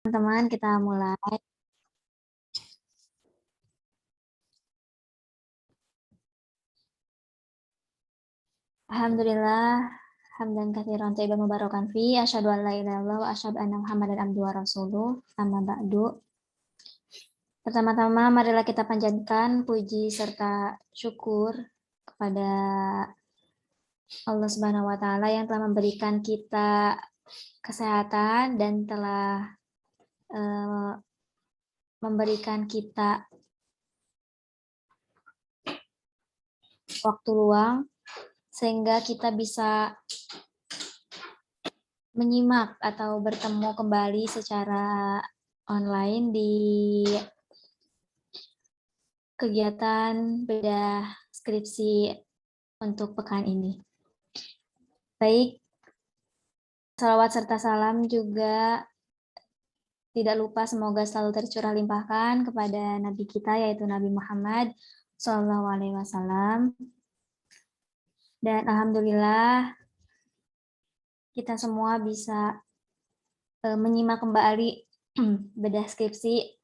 Teman-teman, kita mulai. Alhamdulillah, hamdan katsiran thayyiban mubarakan fi, asyhadu an la ilaha illallah wa asyhadu anna Muhammadan abduhu wa rasuluh. Amma ba'du. Pertama-tama marilah kita panjatkan puji serta syukur kepada Allah Subhanahu wa taala yang telah memberikan kita kesehatan dan telah memberikan kita waktu luang sehingga kita bisa menyimak atau bertemu kembali secara online di kegiatan bedah skripsi untuk pekan ini. Baik, salawat serta salam juga tidak lupa semoga selalu tercurah limpahkan kepada Nabi kita yaitu Nabi Muhammad SAW. Dan alhamdulillah kita semua bisa menyimak kembali bedah skripsi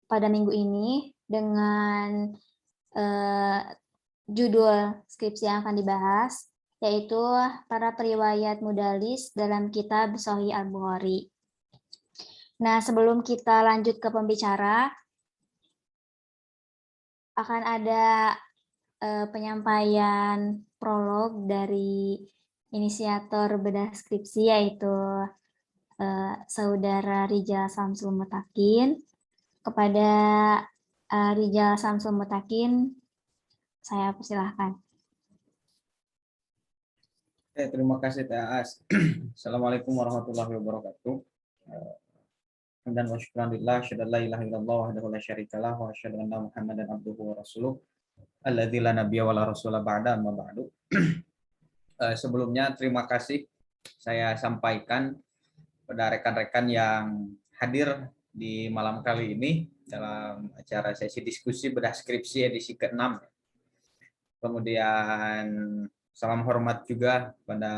pada minggu ini dengan judul skripsi yang akan dibahas, yaitu para periwayat mudalis dalam kitab Sahih Al-Bukhari. Nah, sebelum kita lanjut ke pembicara, akan ada penyampaian prolog dari inisiator bedah skripsi, yaitu Saudara Rijal Samsul Mutakin. Kepada Rijal Samsul Mutakin, saya persilahkan. Terima kasih Teh As. Assalamualaikum warahmatullahi wabarakatuh. Dan wa syukran lillah, syada la ilaha illallah wahdahu la syarikalah wa asyhadu anna Muhammadan abduhu wa rasuluh alladzi la nabiyya wa la rasula ba'da amma ba'du. Sebelumnya terima kasih saya sampaikan pada rekan-rekan yang hadir di malam kali ini dalam acara sesi diskusi bedah skripsi edisi ke-6. Kemudian salam hormat juga pada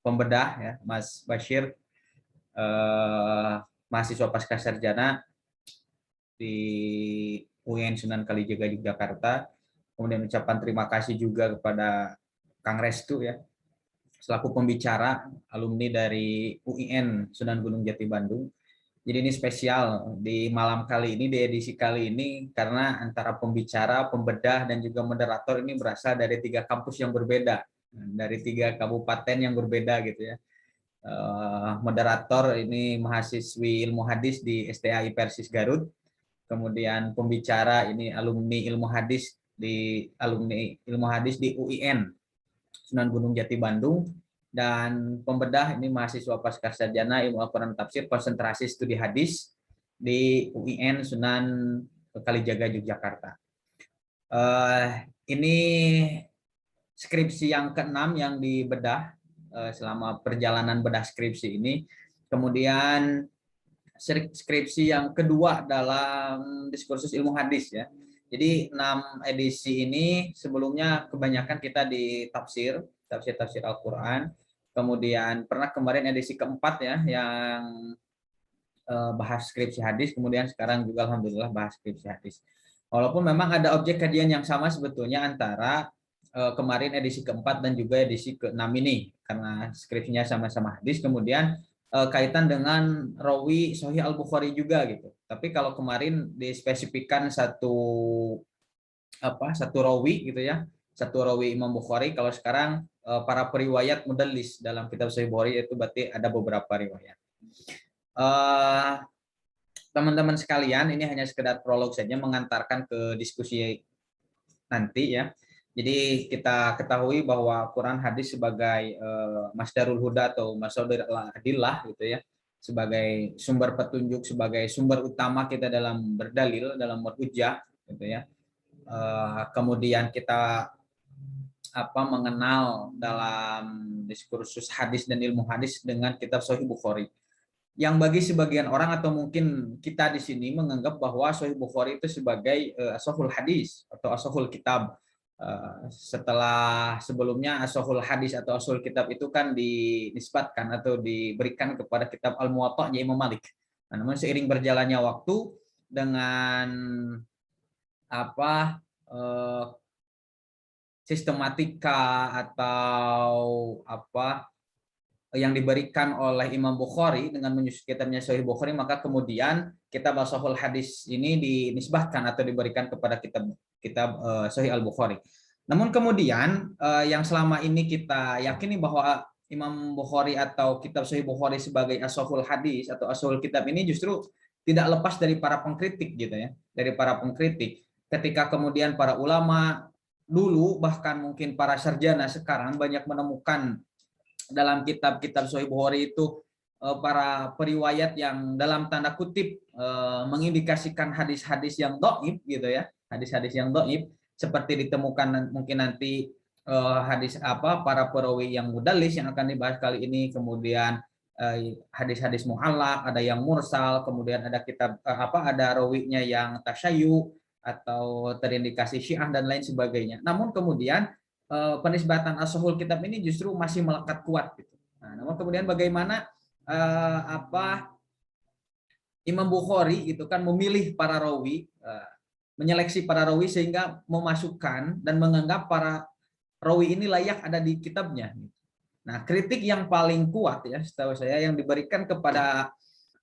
pembedah ya, Mas Bashir, mahasiswa pasca sarjana di UIN Sunan Kalijaga Yogyakarta. Kemudian ucapan terima kasih juga kepada Kang Restu ya, selaku pembicara alumni dari UIN Sunan Gunung Jati Bandung. Jadi ini spesial di malam kali ini, di edisi kali ini, karena antara pembicara, pembedah, dan juga moderator ini berasal dari 3 kampus yang berbeda, dari 3 kabupaten yang berbeda gitu ya. Moderator ini mahasiswi ilmu hadis di STAI Persis Garut, kemudian pembicara ini alumni ilmu hadis di UIN Sunan Gunung Jati Bandung, dan pembedah ini mahasiswa pasca sarjana ilmu Al-Quran Tafsir konsentrasi studi hadis di UIN Sunan Kalijaga Yogyakarta. Ini skripsi yang ke-6 yang dibedah selama perjalanan bedah skripsi ini. Kemudian skripsi yang kedua dalam diskursus ilmu hadis ya. Jadi 6 edisi ini sebelumnya kebanyakan kita di tafsir Al-Quran. Kemudian pernah kemarin edisi keempat ya yang bahas skripsi hadis. Kemudian sekarang juga alhamdulillah bahas skripsi hadis. Walaupun memang ada objek kajian yang sama sebetulnya antara kemarin edisi keempat dan juga edisi ke-6 ini. Karena skripsinya sama-sama hadis. Kemudian kaitan dengan rawi Sahih Al-Bukhari juga gitu. Tapi kalau kemarin dispesifikkan satu rawi gitu ya, satu rawi Imam Bukhari. Kalau sekarang para periwayat mudallis dalam kitab Sahih Bukhari itu berarti ada beberapa riwayat. Teman-teman sekalian, ini hanya sekedar prolog saja mengantarkan ke diskusi nanti ya. Jadi kita ketahui bahwa Quran hadis sebagai masdarul huda atau masdarul adillah gitu ya, sebagai sumber petunjuk, sebagai sumber utama kita dalam berdalil, dalam berhujjah gitu ya. Kemudian kita mengenal dalam diskursus hadis dan ilmu hadis dengan kitab Sahih Bukhari. Yang bagi sebagian orang atau mungkin kita di sini menganggap bahwa Sahih Bukhari itu sebagai ashahul hadis atau ashahul kitab, Setelah sebelumnya Ashahul Hadis atau Ashahul Kitab itu kan dinisbatkan atau diberikan kepada kitab Al-Muwatta' Imam Malik. Nah, namun seiring berjalannya waktu dengan apa sistematika atau apa yang diberikan oleh Imam Bukhari dengan menyusun kitabnya Sahih Bukhari, maka kemudian kitab Ashahul Hadis ini dinisbahkan atau diberikan kepada kitab Sahih Al-Bukhari. Namun kemudian yang selama ini kita yakini bahwa Imam Bukhari atau kitab Sahih Bukhari sebagai Ashahul Hadis atau Ashahul Kitab ini justru tidak lepas dari para pengkritik gitu ya, dari para pengkritik. Ketika kemudian para ulama dulu bahkan mungkin para sarjana sekarang banyak menemukan dalam kitab-kitab Sahih Bukhari itu para periwayat yang dalam tanda kutip mengindikasikan hadis-hadis yang dhaif gitu ya, hadis-hadis yang dhaif seperti ditemukan mungkin nanti hadis apa para perawi yang mudallis yang akan dibahas kali ini, kemudian hadis-hadis mu'allaq, ada yang mursal, kemudian ada kitab ada rawinya yang tasyayyu atau terindikasi Syiah dan lain sebagainya. Namun kemudian penisbatan Ashahul Kitab ini justru masih melekat kuat gitu. Nah, namun kemudian bagaimana Imam Bukhari itu kan memilih para rawi, menyeleksi para rawi sehingga memasukkan dan menganggap para rawi ini layak ada di kitabnya. Nah, kritik yang paling kuat ya setahu saya yang diberikan kepada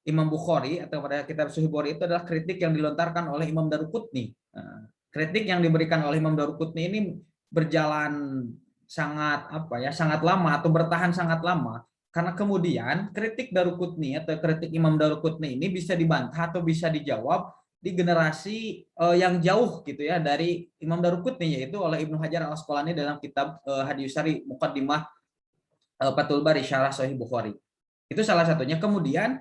Imam Bukhari atau pada kitab Sahih Bukhari itu adalah kritik yang dilontarkan oleh Imam Daruqutni. Nah, kritik yang diberikan oleh Imam Daruqutni ini berjalan sangat lama atau bertahan sangat lama, karena kemudian kritik Daruqutni atau kritik Imam Daruqutni ini bisa dibantah atau bisa dijawab di generasi yang jauh gitu ya dari Imam Daruqutni, yaitu oleh Ibnu Hajar Al-Asqalani dalam kitab Hadis Syari Muqaddimah Fathul Bari Syarah Sahih Bukhari. Itu salah satunya. Kemudian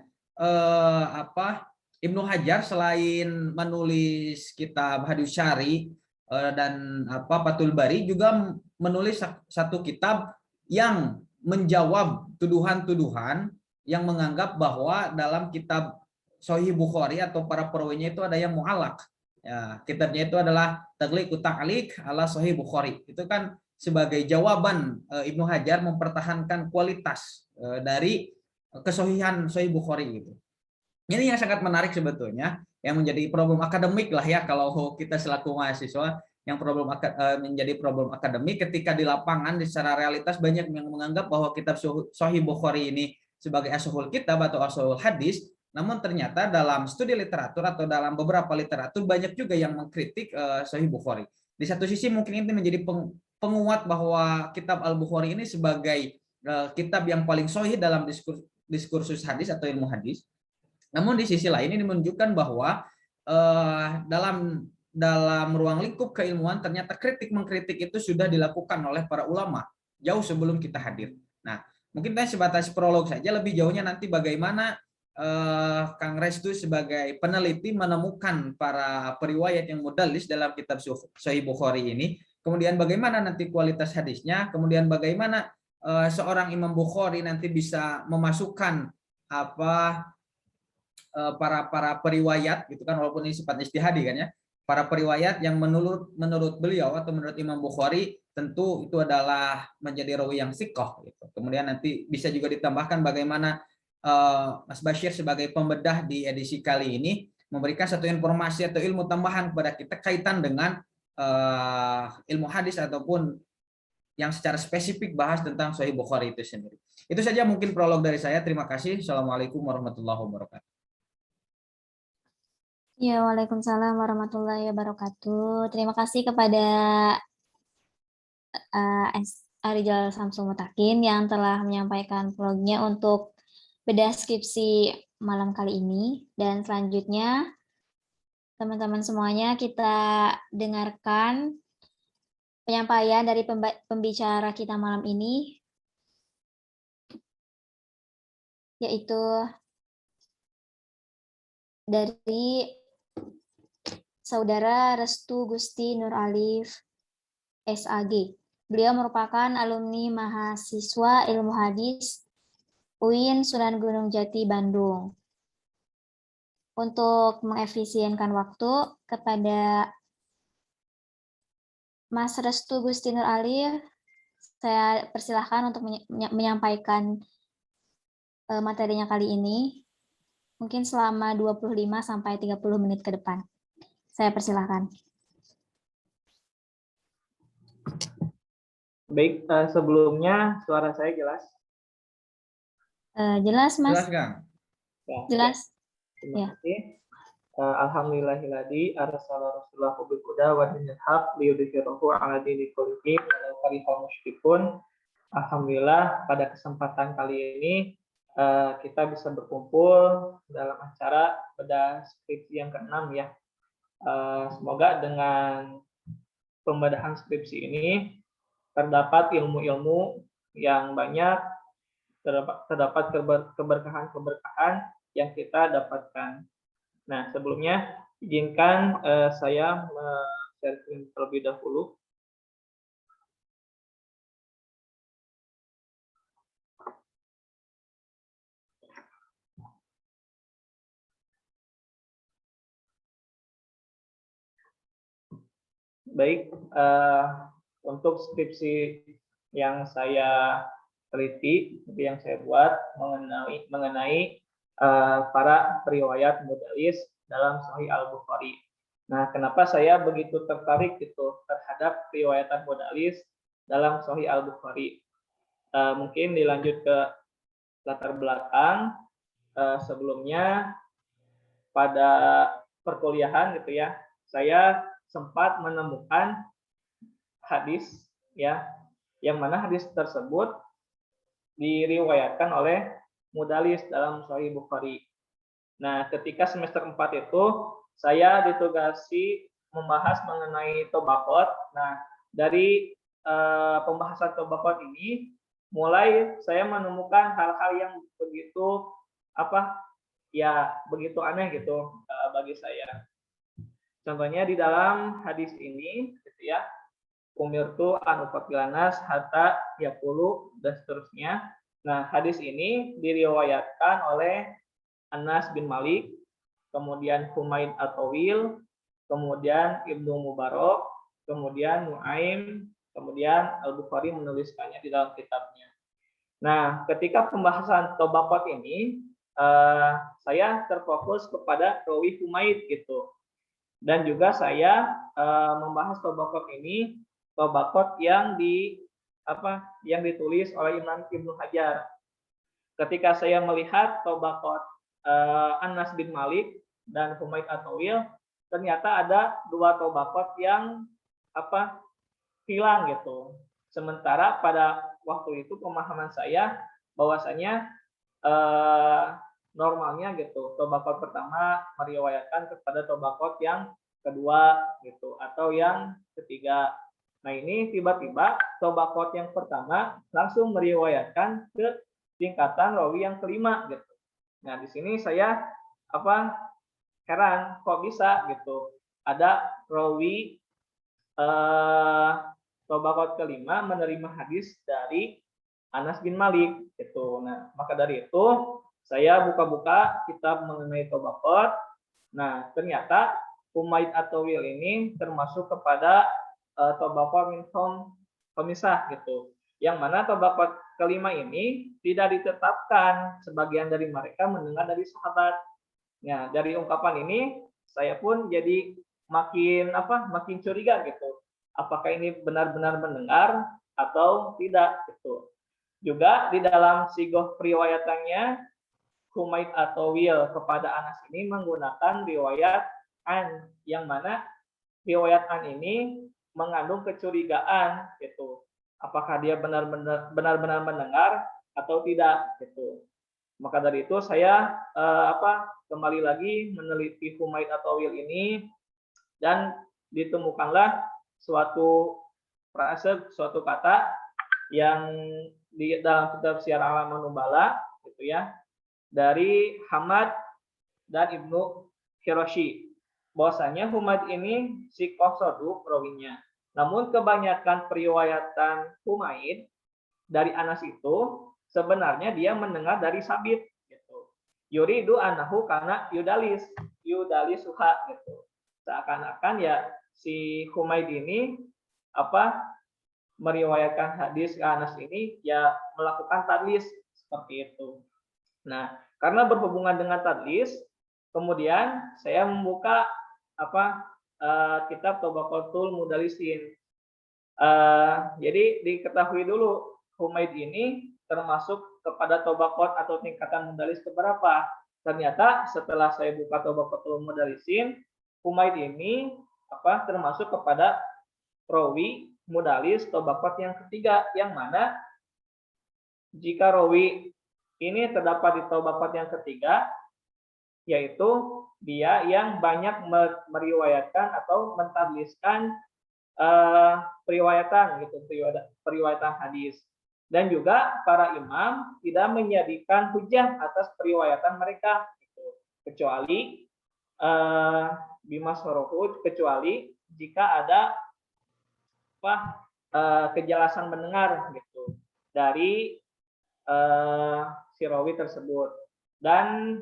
Ibnu Hajar selain menulis kitab Hadis Syari dan Fathul Bari juga menulis satu kitab yang menjawab tuduhan-tuduhan yang menganggap bahwa dalam kitab Sahih Bukhari atau para perawinya itu ada yang mu'allaq. Ya, kitabnya itu adalah Taghliqut Ta'liq ala Sahih Bukhari. Itu kan sebagai jawaban Ibnu Hajar mempertahankan kualitas dari kesohihan Sahih Bukhari gitu. Ini yang sangat menarik sebetulnya, yang menjadi problem akademik lah ya kalau kita selaku mahasiswa, yang menjadi problem akademik ketika di lapangan secara realitas banyak yang menganggap bahwa kitab Sahih Bukhari ini sebagai Ashahul Kitab atau Ashahul Hadis, namun ternyata dalam studi literatur atau dalam beberapa literatur banyak juga yang mengkritik Sahih Bukhari. Di satu sisi mungkin ini menjadi penguat bahwa kitab Al-Bukhari ini sebagai kitab yang paling sahih dalam diskursus hadis atau ilmu hadis. Namun di sisi lain ini menunjukkan bahwa dalam ruang lingkup keilmuan ternyata mengkritik itu sudah dilakukan oleh para ulama jauh sebelum kita hadir. Nah, mungkin saya sebatas prolog saja, lebih jauhnya nanti bagaimana Kang Restu sebagai peneliti menemukan para periwayat yang mudallis dalam kitab Sahih Bukhari ini, kemudian bagaimana nanti kualitas hadisnya, kemudian bagaimana seorang Imam Bukhari nanti bisa memasukkan para periwayat gitu kan, walaupun ini sifat ijtihadi kan ya, para periwayat yang menurut beliau atau menurut Imam Bukhari tentu itu adalah menjadi rawi yang thiqah gitu. Kemudian nanti bisa juga ditambahkan bagaimana Mas Bashir sebagai pembedah di edisi kali ini memberikan satu informasi atau ilmu tambahan kepada kita kaitan dengan ilmu hadis ataupun yang secara spesifik bahas tentang Sahih Bukhari itu sendiri. Itu saja mungkin prolog dari saya. Terima kasih. Assalamualaikum warahmatullahi wabarakatuh. Ya, Waalaikumsalam warahmatullahi wabarakatuh. Terima kasih kepada Rizal Samsul Mutakin yang telah menyampaikan vlognya untuk bedah skripsi malam kali ini. Dan selanjutnya, teman-teman semuanya, kita dengarkan penyampaian dari pembicara kita malam ini, yaitu dari Saudara Restu Gusti Nur Alif, SAG. Beliau merupakan alumni mahasiswa ilmu hadis UIN Sunan Gunung Jati, Bandung. Untuk mengefisienkan waktu, kepada Mas Restu Gusti Nur Ali, saya persilahkan untuk menyampaikan materinya kali ini. Mungkin selama 25 sampai 30 menit ke depan. Saya persilahkan. Baik, sebelumnya suara saya jelas? Jelas, Mas? Jelas, Kang? Ya, Jelas. terima Ya. kasih. Alhamdulillahilladzi arsala rasulahu bil huda wa dinil haq liyudhhirahu 'ala dini kullihi walau karihal musyrikun. Alhamdulillah pada kesempatan kali ini kita bisa berkumpul dalam acara bedah skripsi yang ke-6 ya. Semoga dengan pembedahan skripsi ini terdapat ilmu-ilmu yang banyak, terdapat keberkahan-keberkahan yang kita dapatkan. Nah, sebelumnya izinkan saya share screen terlebih dahulu. Baik, untuk skripsi yang saya teliti, yang saya buat mengenai para periwayat mudallis dalam Sahih Al-Bukhari. Nah, kenapa saya begitu tertarik gitu terhadap riwayatan mudallis dalam Sahih Al-Bukhari? Mungkin dilanjut ke latar belakang. Sebelumnya pada perkuliahan gitu ya, saya sempat menemukan hadis ya, yang mana hadis tersebut diriwayatkan oleh mudallis dalam Sahih Bukhari. Nah, ketika semester 4 itu saya ditugasi membahas mengenai tobakot. Nah, dari pembahasan tobakot ini mulai saya menemukan hal-hal yang begitu begitu aneh gitu bagi saya. Contohnya di dalam hadis ini gitu ya, umirtu an uqatilanas hatta yaqulu dan seterusnya. Nah, hadis ini diriwayatkan oleh Anas bin Malik, kemudian Humaid At-Tawil, kemudian Ibnu Mubarak, kemudian Nuaim, kemudian Al-Bukhari menuliskannya di dalam kitabnya. Nah, ketika pembahasan tobakot ini, saya terfokus kepada rawi Humaid gitu. Dan juga saya membahas tobakot ini, tobakot yang ditulis oleh Imam Ibnu Hajar. Ketika saya melihat tobakot Anas bin Malik dan Humaid At-Tawil, ternyata ada dua tobakot yang hilang gitu. Sementara pada waktu itu pemahaman saya bahwasanya normalnya gitu, tobakot pertama meriwayatkan kepada tobakot yang kedua gitu, atau yang ketiga. Nah, ini tiba-tiba tobakot yang pertama langsung meriwayatkan ke tingkatan rawi yang kelima gitu. Nah, di sini saya heran kok bisa gitu. Ada rawi tobakot kelima menerima hadis dari Anas bin Malik gitu. Nah, maka dari itu saya buka-buka kitab mengenai tobakot. Nah, ternyata Humaid At-Tawil ini termasuk kepada tobakot minhum pemisah gitu. Yang mana tobakot kelima ini tidak ditetapkan, sebagian dari mereka mendengar dari sahabat. Nah, dari ungkapan ini saya pun jadi makin curiga gitu. Apakah ini benar-benar mendengar atau tidak gitu. Juga di dalam sigoh periwayatannya, Humaid At-Tawil kepada Anas ini menggunakan riwayat an, yang mana riwayat an ini mengandung kecurigaan gitu. Apakah dia benar-benar mendengar atau tidak gitu. Maka dari itu saya kembali lagi meneliti Humaid At-Tawil ini, dan ditemukanlah suatu frase, suatu kata yang di dalam kitab Syiar A'lamun Nubala gitu ya, dari Hamad dan Ibnu Hiroshi, bahwasanya Humaid ini sikoh soduk rawinya. Namun kebanyakan periwayatan Humaid dari Anas itu sebenarnya dia mendengar dari Sabit gitu. Yuridu anahu karena yudalisuha gitu. Seakan-akan ya si Humaid ini meriwayatkan hadis ke Anas ini ya melakukan tadlis seperti itu. Nah, karena berhubungan dengan tadlis, kemudian saya membuka kitab Tabaqatul Mudallisin. Jadi diketahui dulu Humaid ini termasuk kepada tabaqat atau tingkatan mudalis keberapa. Ternyata setelah saya buka Tabaqatul Mudallisin, Humaid ini termasuk kepada rawi mudalis tabaqat yang ketiga, yang mana jika rawi ini terdapat di tabaqat yang ketiga, yaitu dia yang banyak meriwayatkan atau mentadliskan periwayatan hadis, dan juga para imam tidak menjadikan hujjah atas periwayatan mereka, gitu. Kecuali kecuali jika ada kejelasan mendengar gitu dari si rawi tersebut. Dan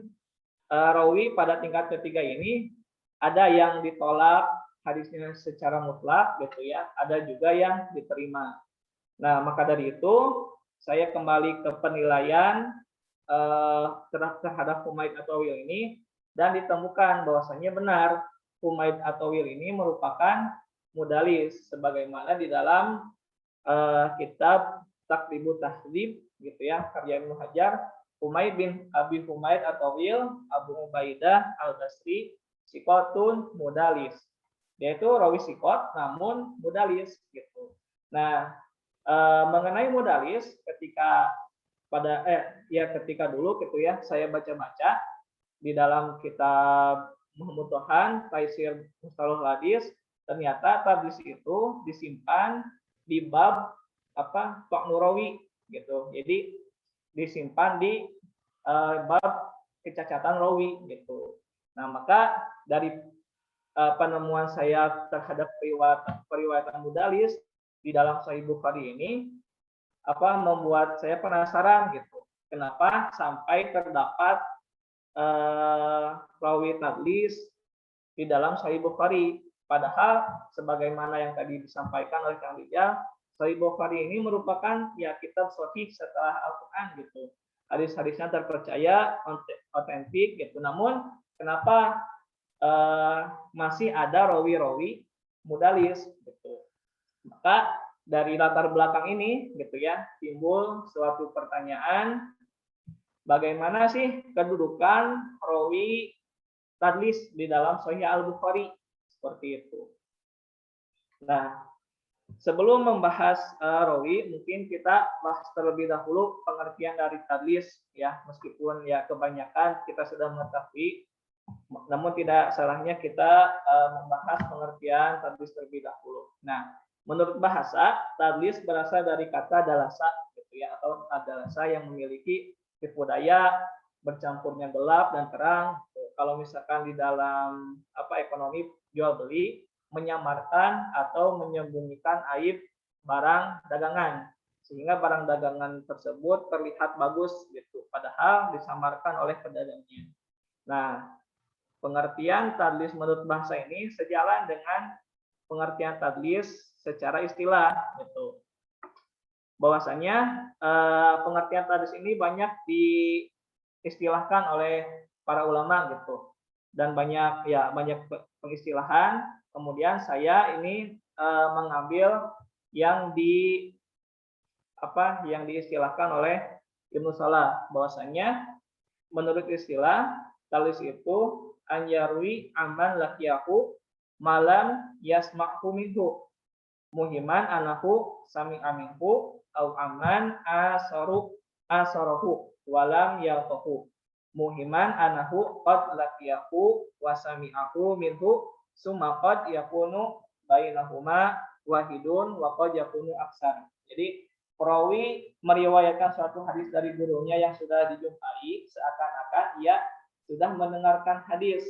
rawi pada tingkat ketiga ini ada yang ditolak hadisnya secara mutlak gitu ya, ada juga yang diterima. Nah, maka dari itu saya kembali ke penilaian terhadap Humaid atau Wil ini, dan ditemukan bahwasannya benar Humaid atau Wil ini merupakan mudalis sebagaimana di dalam kitab Taqribut Tahdzib gitu ya, karya Ibnu Hajar. Humaid bin Abi Humaid atau Wil Abu Ubaidah Al-Basri sikotun mudalis. Dia itu rawi sikot namun mudalis gitu. Nah, mengenai mudalis ketika dulu gitu ya, saya baca-baca di dalam kitab Muhammad Tohan Taisir Mustalahul Hadis, ternyata tadlis itu disimpan di bab Ta'nu rawi gitu. Jadi disimpan di bab kecacatan rawi gitu. Nah, maka dari penemuan saya terhadap periwayatan mudalis di dalam Sahih Bukhari ini membuat saya penasaran gitu. Kenapa sampai terdapat rawi tadlis di dalam Sahih Bukhari? Padahal sebagaimana yang tadi disampaikan oleh Kang Rijal, Sahih Bukhari ini merupakan ya kitab sahih setelah Al-Qur'an gitu. Hadis-hadisnya terpercaya, otentik gitu. Namun kenapa masih ada rawi-rawi mudalis gitu? Maka dari latar belakang ini gitu ya, timbul suatu pertanyaan, bagaimana sih kedudukan rawi tadlis di dalam Sahih Al-Bukhari? Seperti itu. Nah, sebelum membahas rawi, mungkin kita bahas terlebih dahulu pengertian dari tadlis ya, meskipun ya kebanyakan kita sudah mengetahui, namun tidak salahnya kita membahas pengertian tadlis terlebih dahulu. Nah, menurut bahasa, tadlis berasal dari kata dalasa gitu ya, atau dalasa yang memiliki tipu daya, bercampurnya gelap dan terang. Kalau misalkan di dalam ekonomi jual beli, menyamarkan atau menyembunyikan aib barang dagangan sehingga barang dagangan tersebut terlihat bagus gitu, padahal disamarkan oleh pedagangnya. Nah, pengertian tadlis menurut bahasa ini sejalan dengan pengertian tadlis secara istilah gitu. Bahwasanya pengertian tadlis ini banyak diistilahkan oleh para ulama gitu, dan banyak pengistilahan. Kemudian saya ini mengambil yang diistilahkan oleh Ibnu Salah, bahwasanya menurut istilah tadlis itu anjarwi aman lakiyahu malam yasma'hu minhu muhiman anahu sami aminhu au aman asarahu walam yalqahu muhiman anahu qad lakiyahu wa sami'ahu minhu summa qad yakunu bainahuma wahidun wa qad yakunu aksar. Jadi perawi meriwayatkan suatu hadis dari gurunya yang sudah dijumpai seakan-akan ia sudah mendengarkan hadis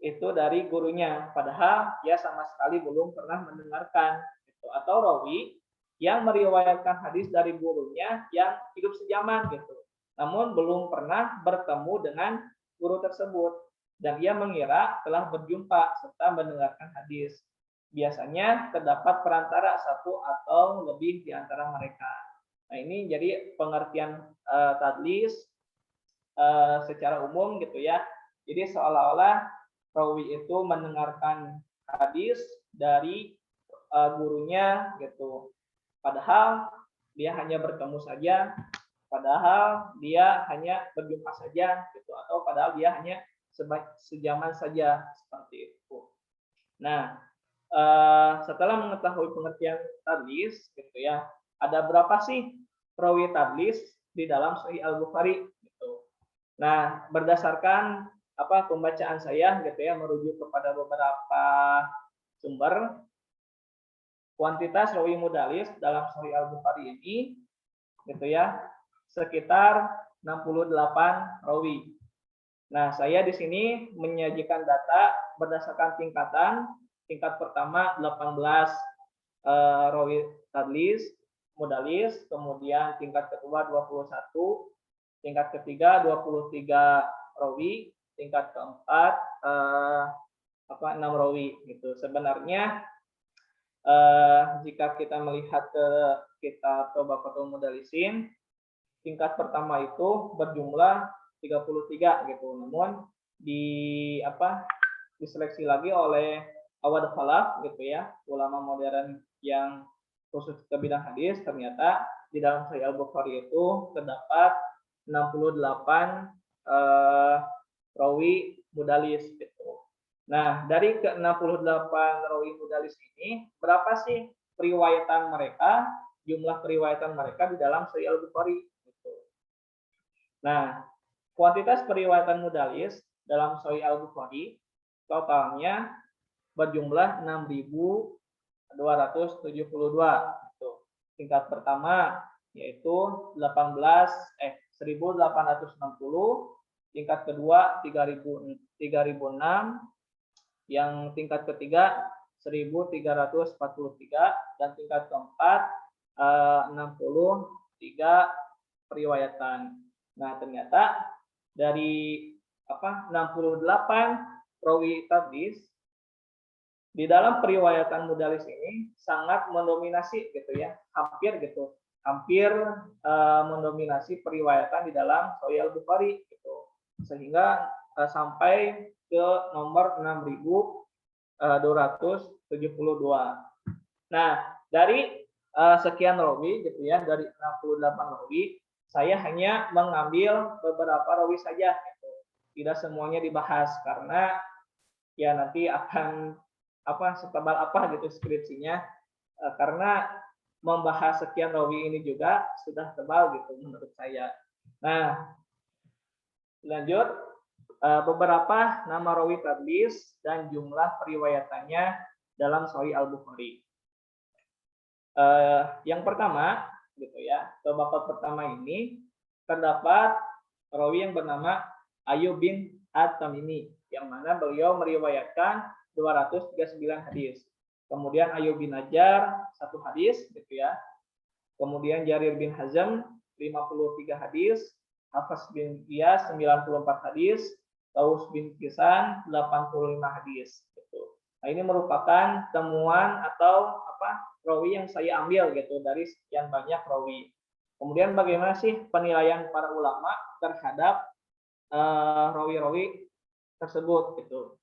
itu dari gurunya, padahal ia sama sekali belum pernah mendengarkan gitu. Atau rawi yang meriwayatkan hadis dari gurunya yang hidup sejaman gitu, namun belum pernah bertemu dengan guru tersebut dan ia mengira telah berjumpa serta mendengarkan hadis. biasanya terdapat perantara satu atau lebih di antara mereka. Nah, ini jadi pengertian tadlis secara umum gitu ya. Jadi seolah-olah rawi itu mendengarkan hadis dari gurunya gitu. Padahal dia hanya bertemu saja, padahal dia hanya berjumpa saja gitu, atau padahal dia hanya sejaman saja, seperti itu. Nah, setelah mengetahui pengertian tadlis gitu ya, ada berapa sih rawi tadlis di dalam Sahih Al-Bukhari gitu. Nah, berdasarkan pembacaan saya gitu ya, merujuk kepada beberapa sumber, kuantitas rawi mudalis dalam Sahih Al-Bukhari ini gitu ya sekitar 68 rawi. Nah, saya di sini menyajikan data berdasarkan tingkatan. Tingkat pertama 18 rawi tadlis mudalis, kemudian tingkat kedua 21, tingkat ketiga 23 rawi, tingkat keempat 6 rawi gitu. Sebenarnya jika kita melihat ke kitab Tabaqatul Mudallisin, tingkat pertama itu berjumlah 33 gitu. Namun diseleksi lagi oleh Awad Khalaf gitu ya, ulama modern yang khusus ke bidang hadis. Ternyata di dalam Sahih Al-Bukhari itu terdapat 68 rawi mudalis gitu. Nah, dari ke-68 rawi mudalis ini, berapa sih periwayatan mereka, jumlah periwayatan mereka di dalam Sahih Al-Bukhari gitu. Nah, kuantitas periwayatan mudalis dalam Sahih Al-Bukhari totalnya berjumlah 6.272 gitu. Tingkat pertama yaitu 1.860, tingkat kedua 3.006, yang tingkat ketiga 1.343, dan tingkat keempat 63 periwayatan. Nah, ternyata dari 68 rawi tadlis di dalam periwayatan mudalis ini sangat mendominasi gitu ya, hampir mendominasi periwayatan di dalam Sahih Al-Bukhari gitu, sehingga sampai ke nomor 6.272. Nah, dari sekian rawi gitu ya, dari 68 rawi, saya hanya mengambil beberapa rawi saja gitu. Tidak semuanya dibahas karena ya nanti akan setebal apa gitu skripsinya, karena membahas sekian rawi ini juga sudah tebal gitu menurut saya. Nah, lanjut, beberapa nama rawi tadlis dan jumlah periwayatannya dalam Sahih Al-Bukhari. Yang pertama gitu ya, tabaqat pertama ini terdapat rawi yang bernama Ayyub bin At-Tamimi, yang mana beliau meriwayatkan 239 hadis. Kemudian Ayyub bin Najjar 1 hadis gitu ya. Kemudian Jarir bin Hazm 53 hadis, Hafs bin Qiyas 94 hadis, Taus bin Kisan 85 hadis gitu. Nah, ini merupakan temuan atau rawi yang saya ambil gitu dari sekian banyak rawi. Kemudian bagaimana sih penilaian para ulama terhadap rawi-rawi tersebut gitu.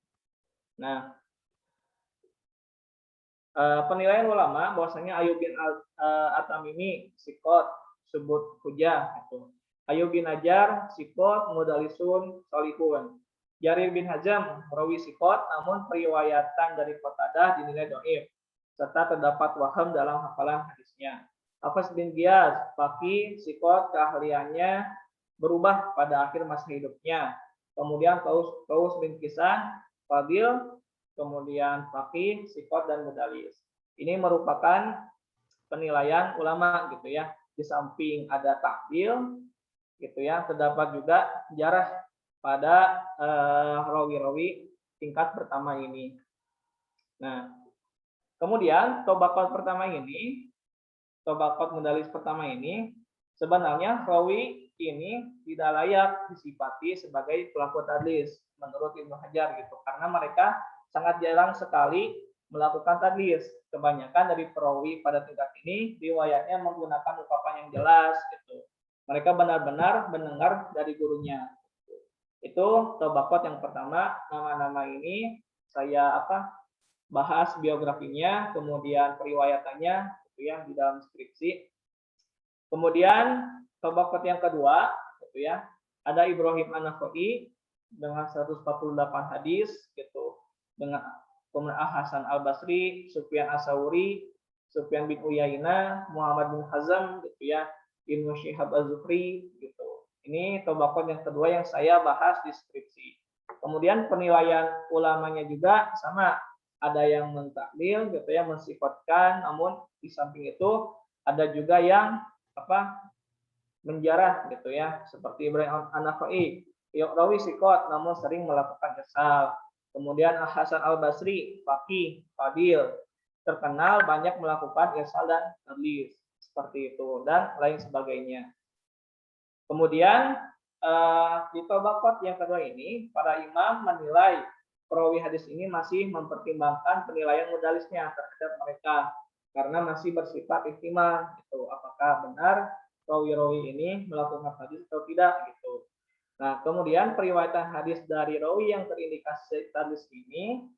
Nah, penilaian ulama bahwasanya Ayyub bin At-Tamimi sikot sebut hujah gitu. Ayyub bin Najjar sikot mudalisun salihun. Jarir bin Hazm rawi sikot namun periwayatan dari Qatadah dinilai dhaif serta terdapat waham dalam hafalan hadisnya. Hafs bin Qiyas faqih sikot, keahliannya berubah pada akhir masa hidupnya. Kemudian Taus bin Kisan fadil, kemudian faqih, sikot, dan mudalis. Ini merupakan penilaian ulama gitu ya. Di samping ada takdil gitu ya, terdapat juga jarah pada rawi-rawi tingkat pertama ini. Nah, kemudian tabaqat pertama ini, tabaqat mudalis pertama ini, sebenarnya rawi ini tidak layak disifati sebagai pelaku tadlis menurut Ibnu Hajar gitu, karena mereka sangat jarang sekali melakukan tadlis. Kebanyakan dari perawi pada tingkat ini riwayatnya menggunakan ungkapan yang jelas gitu. Mereka benar-benar mendengar dari gurunya. Itu tabaqat yang pertama. Nama-nama ini saya bahas biografinya, kemudian periwayatannya gitu ya di dalam skripsi. Kemudian tabaqat yang kedua gitu ya. Ada Ibrahim An-Nakhai dengan 148 hadis gitu. Dengan kemudian Hasan Al-Basri, Sufyan As-Sauri, Sufyan bin Uyainah, Muhammad bin Hazm gitu ya, Ibnu Syihab Az-Zuhri gitu. Ini tabaqat yang kedua yang saya bahas di skripsi. Kemudian penilaian ulamanya juga sama, ada yang mentaklil gitu ya, mensifatkan, namun di samping itu ada juga yang menjarah gitu ya, seperti Ibrahim An-Nakhai, rawi sikot namun sering melakukan irsal. Kemudian Hasan Al-Basri, faqih, fadil, terkenal banyak melakukan irsal dan tadlis, seperti itu dan lain sebagainya. Kemudian di tabaqat yang kedua ini, para imam menilai perawi hadis ini masih mempertimbangkan penilaian mudalisnya terhadap mereka karena masih bersifat ihtimal gitu, apakah benar rawi-rawi ini melakukan hadis atau tidak gitu. Nah, kemudian periwayatan hadis dari rawi yang terindikasi tadlis ini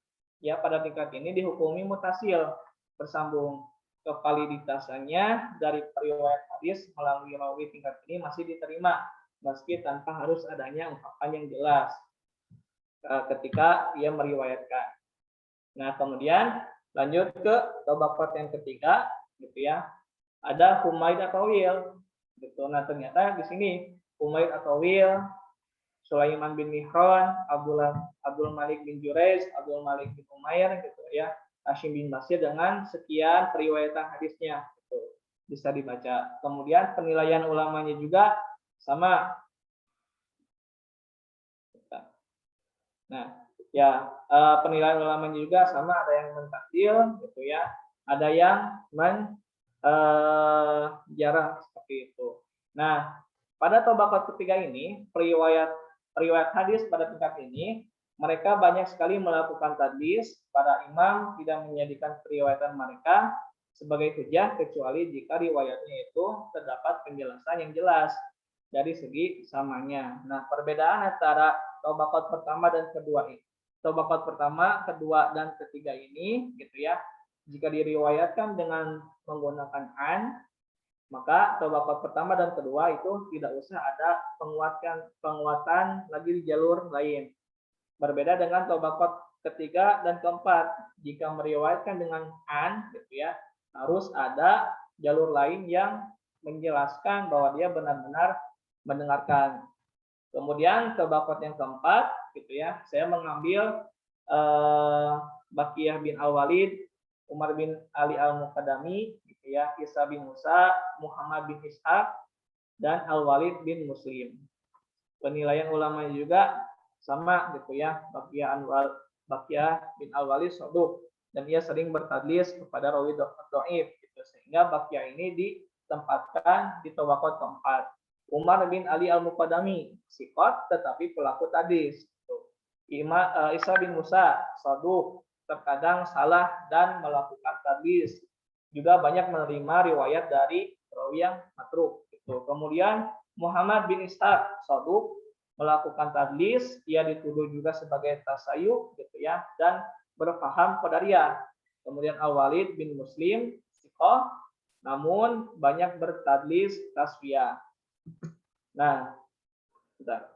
ya pada tingkat ini dihukumi mutasil, bersambung. Kevaliditasannya dari periwayat hadis melalui rawi tingkat ini masih diterima meski tanpa harus adanya ungkapan yang jelas ketika ia meriwayatkan. Nah, kemudian lanjut ke tabaqat yang ketiga gitu ya. Ada Humaid At-Tawil gitu. Nah, ternyata di sini Humaid At-Tawil, Sulaiman bin Mihran, Abdul Malik bin Jurayz, Abdul Malik bin Umair gitu ya, Hashim bin Basir dengan sekian periwayatan hadisnya gitu. Bisa dibaca. Kemudian penilaian ulamanya juga sama. Nah, ya penilaian ulamanya juga sama, ada yang mentakdil gitu ya, ada yang menjarah seperti itu. Nah, pada tabaqat ketiga ini, periwayat hadis pada tingkat ini, mereka banyak sekali melakukan tadlis. Para imam tidak menjadikan periwayatan mereka sebagai hujjah kecuali jika riwayatnya itu terdapat penjelasan yang jelas dari segi samanya. Nah, perbedaan antara tabaqat pertama dan kedua ini, tabaqat pertama, kedua dan ketiga ini gitu ya, jika diriwayatkan dengan menggunakan an, maka tabaqat pertama dan kedua itu tidak usah ada penguatan lagi di jalur lain. Berbeda dengan tabaqat ketiga dan keempat, jika meriwayatkan dengan an gitu ya, harus ada jalur lain yang menjelaskan bahwa dia benar-benar mendengarkan. Kemudian tabaqat yang keempat gitu ya, saya mengambil Baqiyah bin Al-Walid, Umar bin Ali Al-Muqaddami gitu ya, Isa bin Musa, Muhammad bin Ishaq, dan Al-Walid bin Muslim. Penilaian ulama juga sama gitu ya, Baqiyah bin Al-Walid saduq, dan ia sering bertadlis kepada rawi dhaif gitu, sehingga Baqiyah ini ditempatkan di tabaqat keempat. Umar bin Ali Al-Muqaddami sikot tetapi pelaku tadlis. Isa bin Musa saduq, terkadang salah dan melakukan tadlis. Juga banyak menerima riwayat dari rawi yang matruk gitu. Kemudian Muhammad bin Ishaq saduq, melakukan tadlis, ia dituduh juga sebagai tasayyuh gitu ya, dan berpaham qadariyah. Kemudian Al-Walid bin Muslim siqah, namun banyak bertadlis tasfiyah. Nah, bentar.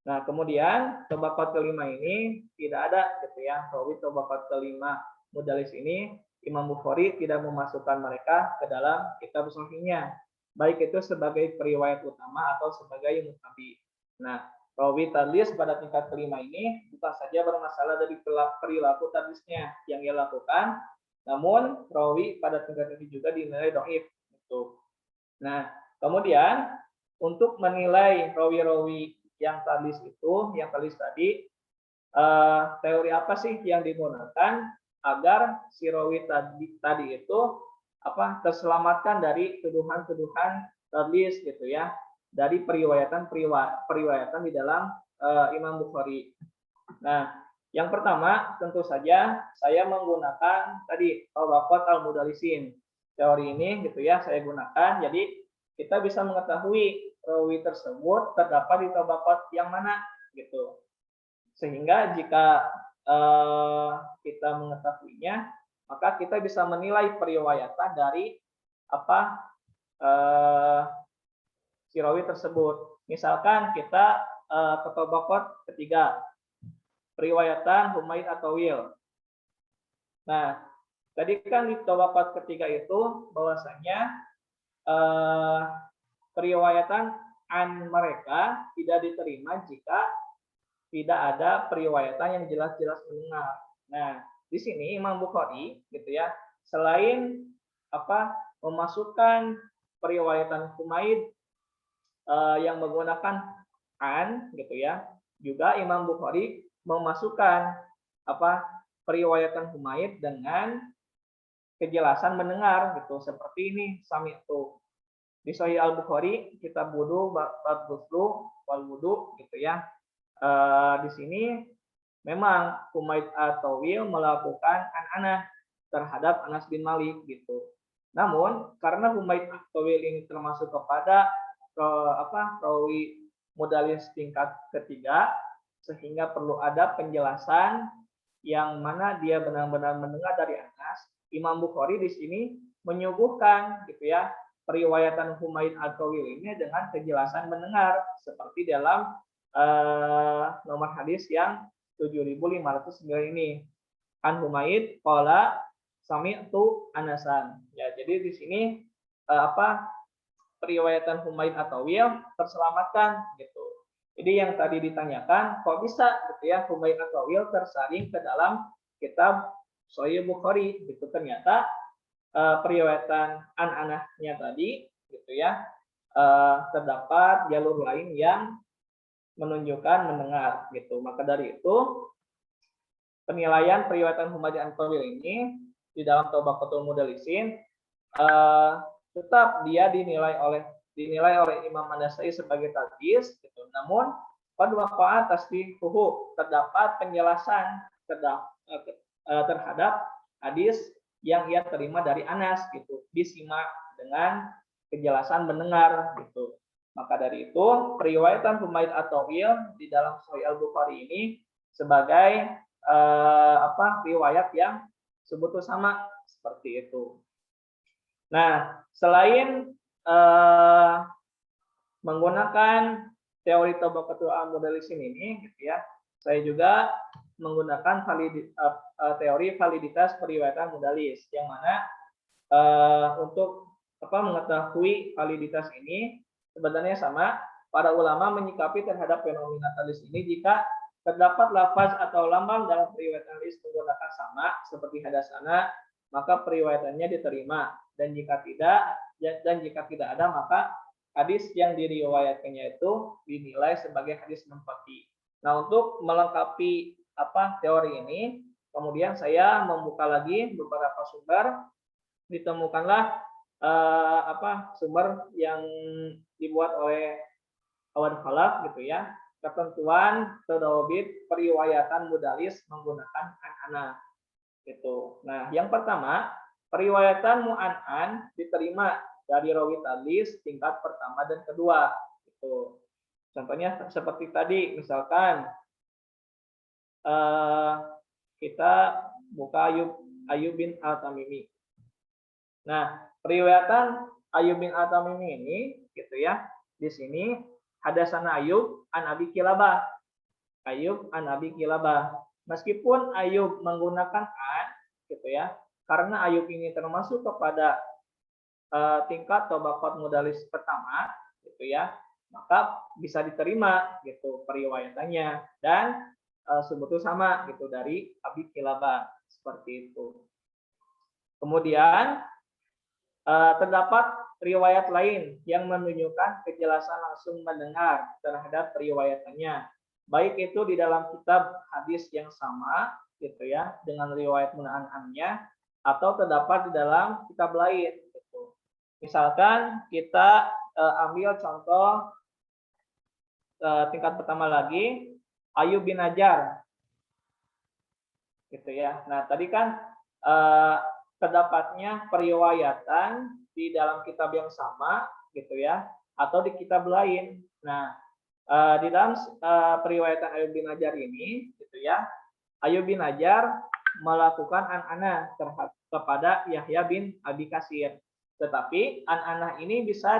Nah, kemudian tabaqat kelima ini tidak ada gitu ya, rawi tabaqat kelima mudalis ini Imam Bukhari tidak memasukkan mereka ke dalam kitab sahihnya, baik itu sebagai periwayat utama atau sebagai mutabi. Nah, rawi tadlis pada tingkat kelima ini bukan saja bermasalah dari perilaku tadlisnya yang ia lakukan, namun rawi pada tingkat ini juga dinilai dhaif gitu. Nah, kemudian untuk menilai rawi-rawi yang tadlis itu, yang tadlis tadi, teori apa sih yang digunakan agar si rawi tadi itu terselamatkan dari tuduhan-tuduhan tadlis gitu ya, dari periwayatan di dalam Imam Bukhari. Nah, yang pertama tentu saja saya menggunakan tadi Tabaqat al-Mudallisin. Teori ini gitu ya saya gunakan. Jadi kita bisa mengetahui rawi tersebut terdapat di Tabaqat yang mana gitu. Sehingga jika kita mengetahuinya, maka kita bisa menilai periwayatan dari apa si rawi tersebut. Misalkan kita ke Tabaqat ketiga, periwayatan Humaid atau Wil. Nah, tadi kan di Tabaqat ketiga itu bahwasanya periwayatan an mereka tidak diterima jika tidak ada periwayatan yang jelas-jelas mendengar. Nah, di sini Imam Bukhari gitu ya, selain memasukkan periwayatan Humaid yang menggunakan an gitu ya, juga Imam Bukhari memasukkan periwayatan Humaid dengan kejelasan mendengar gitu, seperti ini sami'tu. Di Sahih Al-Bukhari kitab wudu bab ghuslu wal wudu gitu ya. Di sini memang Humaid at-Tawil melakukan an-anah terhadap Anas bin Malik gitu. Namun karena Humaid at-Tawil ini termasuk kepada rawi mudallis tingkat ketiga, sehingga perlu ada penjelasan yang mana dia benar-benar mendengar dari Anas. Imam Bukhari di sini menyuguhkan gitu ya periwayatan Humaid at-Tawil ini dengan kejelasan mendengar seperti dalam nomor hadis yang 7509 ini. An Humaid qala sami'tu Anasan. Ya, jadi di sini periwayatan Humaid at-Tawil terselamatkan gitu. Jadi yang tadi ditanyakan, kok bisa gitu ya Humaid at-Tawil tersaring ke dalam kitab Sahih Bukhari gitu. Ternyata periwayatan an-anahnya tadi gitu ya terdapat jalur lain yang menunjukkan mendengar gitu. Maka dari itu penilaian periwayatan Humaid at-Tawil ini di dalam Tabaqatul Mudallisin tetap dia dinilai oleh Imam An-Nasai sebagai tadlis gitu. Namun pada waqa'a tasdiquhu terdapat penjelasan terhadap hadis yang ia terima dari Anas gitu, disimak dengan kejelasan mendengar gitu. Maka dari itu periwayatan Humaid at-Tawil di dalam Sahih Al-Bukhari ini sebagai riwayat yang sebut sama seperti itu. Nah, selain menggunakan teori Tabaqatul al-Mudallisin ini gitu ya, saya juga menggunakan teori validitas periwayatan mudallis, yang mana untuk mengetahui validitas ini sebenarnya sama. Para ulama menyikapi terhadap fenomena tadlis ini jika terdapat lafaz atau lambang dalam periwayatan hadis menggunakan sama seperti hadasana, maka periwayatannya diterima, dan jika tidak ada maka hadis yang diriwayatkannya itu dinilai sebagai hadis munqati. Nah, untuk melengkapi teori ini, kemudian saya membuka lagi beberapa sumber. Ditemukanlah sumber yang dibuat oleh Awan Khalaf gitu ya, ketentuan tadawabit periwayatan mudallis menggunakan an-ana gitu. Nah, yang pertama, periwayatan mu'an-an diterima dari rawi tadlis tingkat pertama dan kedua gitu. Contohnya seperti tadi, misalkan kita buka Ayyub bin Al-Tamimi. Nah, periwayatan Ayyub bin Al-Tamimi ini gitu ya, di sini hadasana Ayyub an Abi Kilabah. Ayyub an Abi Kilabah. Meskipun Ayyub menggunakan an gitu ya, karena Ayyub ini termasuk kepada tingkat Tabaqat mudallis pertama gitu ya, maka bisa diterima gitu periwayatannya, dan sebetulnya sama gitu dari Abi Kilabah seperti itu. Kemudian terdapat riwayat lain yang menunjukkan kejelasan langsung mendengar terhadap periwayatannya, baik itu di dalam kitab hadis yang sama gitu ya dengan riwayat mu'an-annya, atau terdapat di dalam kitab lain gitu. Misalkan kita ambil contoh tingkat pertama lagi Ayub bin Najar, gitu ya. Nah tadi kan terdapatnya periwayatan di dalam kitab yang sama, gitu ya, atau di kitab lain. Nah di dalam periwayatan Ayub bin Najar ini, gitu ya, Ayub bin Najar melakukan an-ana kepada Yahya bin Abi Katsir. Tetapi an-ana ini bisa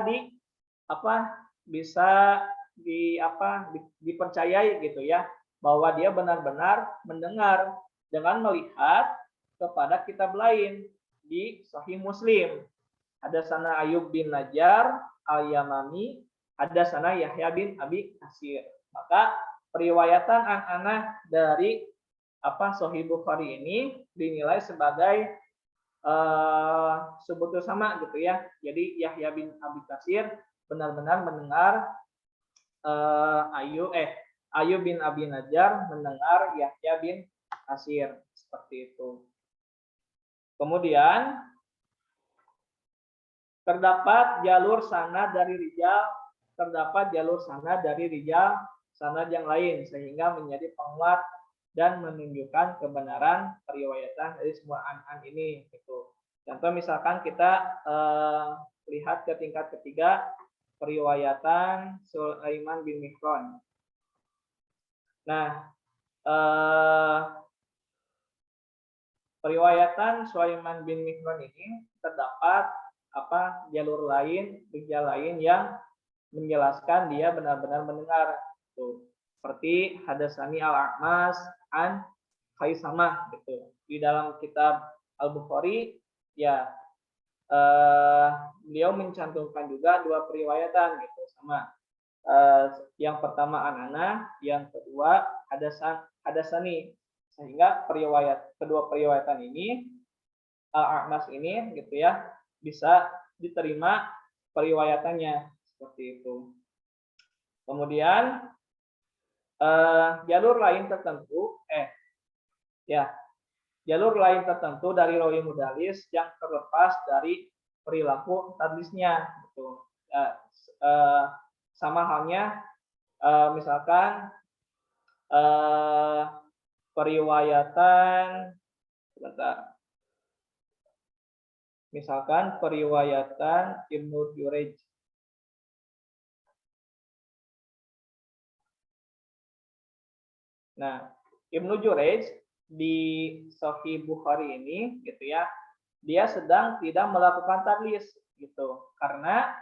dipercayai, gitu ya, bahwa dia benar-benar mendengar dengan melihat kepada kitab lain di Sahih Muslim. Ada sana Ayub bin Najar al-Yamami, ada sana Yahya bin Abi Katsir. Maka periwayatan an-ana dari Sahih Bukhari ini dinilai sebagai sebutu sama, gitu ya. Jadi Yahya bin Abi Katsir benar-benar mendengar Ayub bin Abi Najar mendengar Yahya bin Katsir, seperti itu. Kemudian terdapat jalur sanad dari rijal sanad yang lain, sehingga menjadi penguat dan menunjukkan kebenaran periwayatan dari semua an-an ini. Gitu. Contoh misalkan kita lihat ke tingkat ketiga, periwayatan Sulaiman bin Mihran. Nah, periwayatan Sulaiman bin Mihran ini terdapat jalur lain, rijal lain yang menjelaskan dia benar-benar mendengar. Tuh. Seperti hadasani al-A'mas an Khaisamah, gitu. Di dalam kitab Al-Bukhari ya beliau mencantumkan juga dua periwayatan, gitu, sama. Yang pertama an-ana, yang kedua hadasani. Sehingga kedua periwayatan ini al-A'mas ini, gitu ya, bisa diterima periwayatannya, seperti itu. Kemudian jalur lain tertentu dari rawi mudallis yang terlepas dari perilaku tadlisnya, gitu. Sama halnya misalkan periwayatan Ibnu Jurayj. Nah, Ibnu Jurayj di Sahih Bukhari ini, gitu ya, dia sedang tidak melakukan tadlis, gitu, karena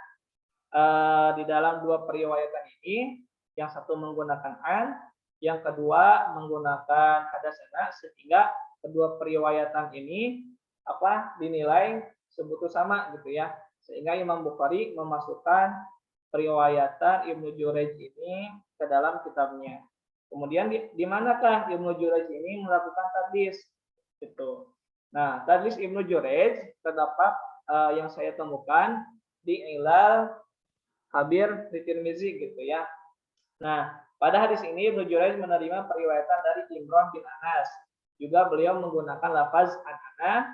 di dalam dua periwayatan ini, yang satu menggunakan an, yang kedua menggunakan hadasana, sehingga kedua periwayatan ini dinilai sebutu sama, gitu ya, sehingga Imam Bukhari memasukkan periwayatan Ibnu Jurayj ini ke dalam kitabnya. Kemudian di manakah Ibnu Jurayj ini melakukan tadlis, gitu. Nah, tadlis Ibnu Jurayj terdapat yang saya temukan di Ilal Habir di Tirmizi, gitu ya. Nah, pada hadis ini Ibnu Jurayj menerima periwayatan dari Imran bin Anas. Juga beliau menggunakan lafaz an-ana.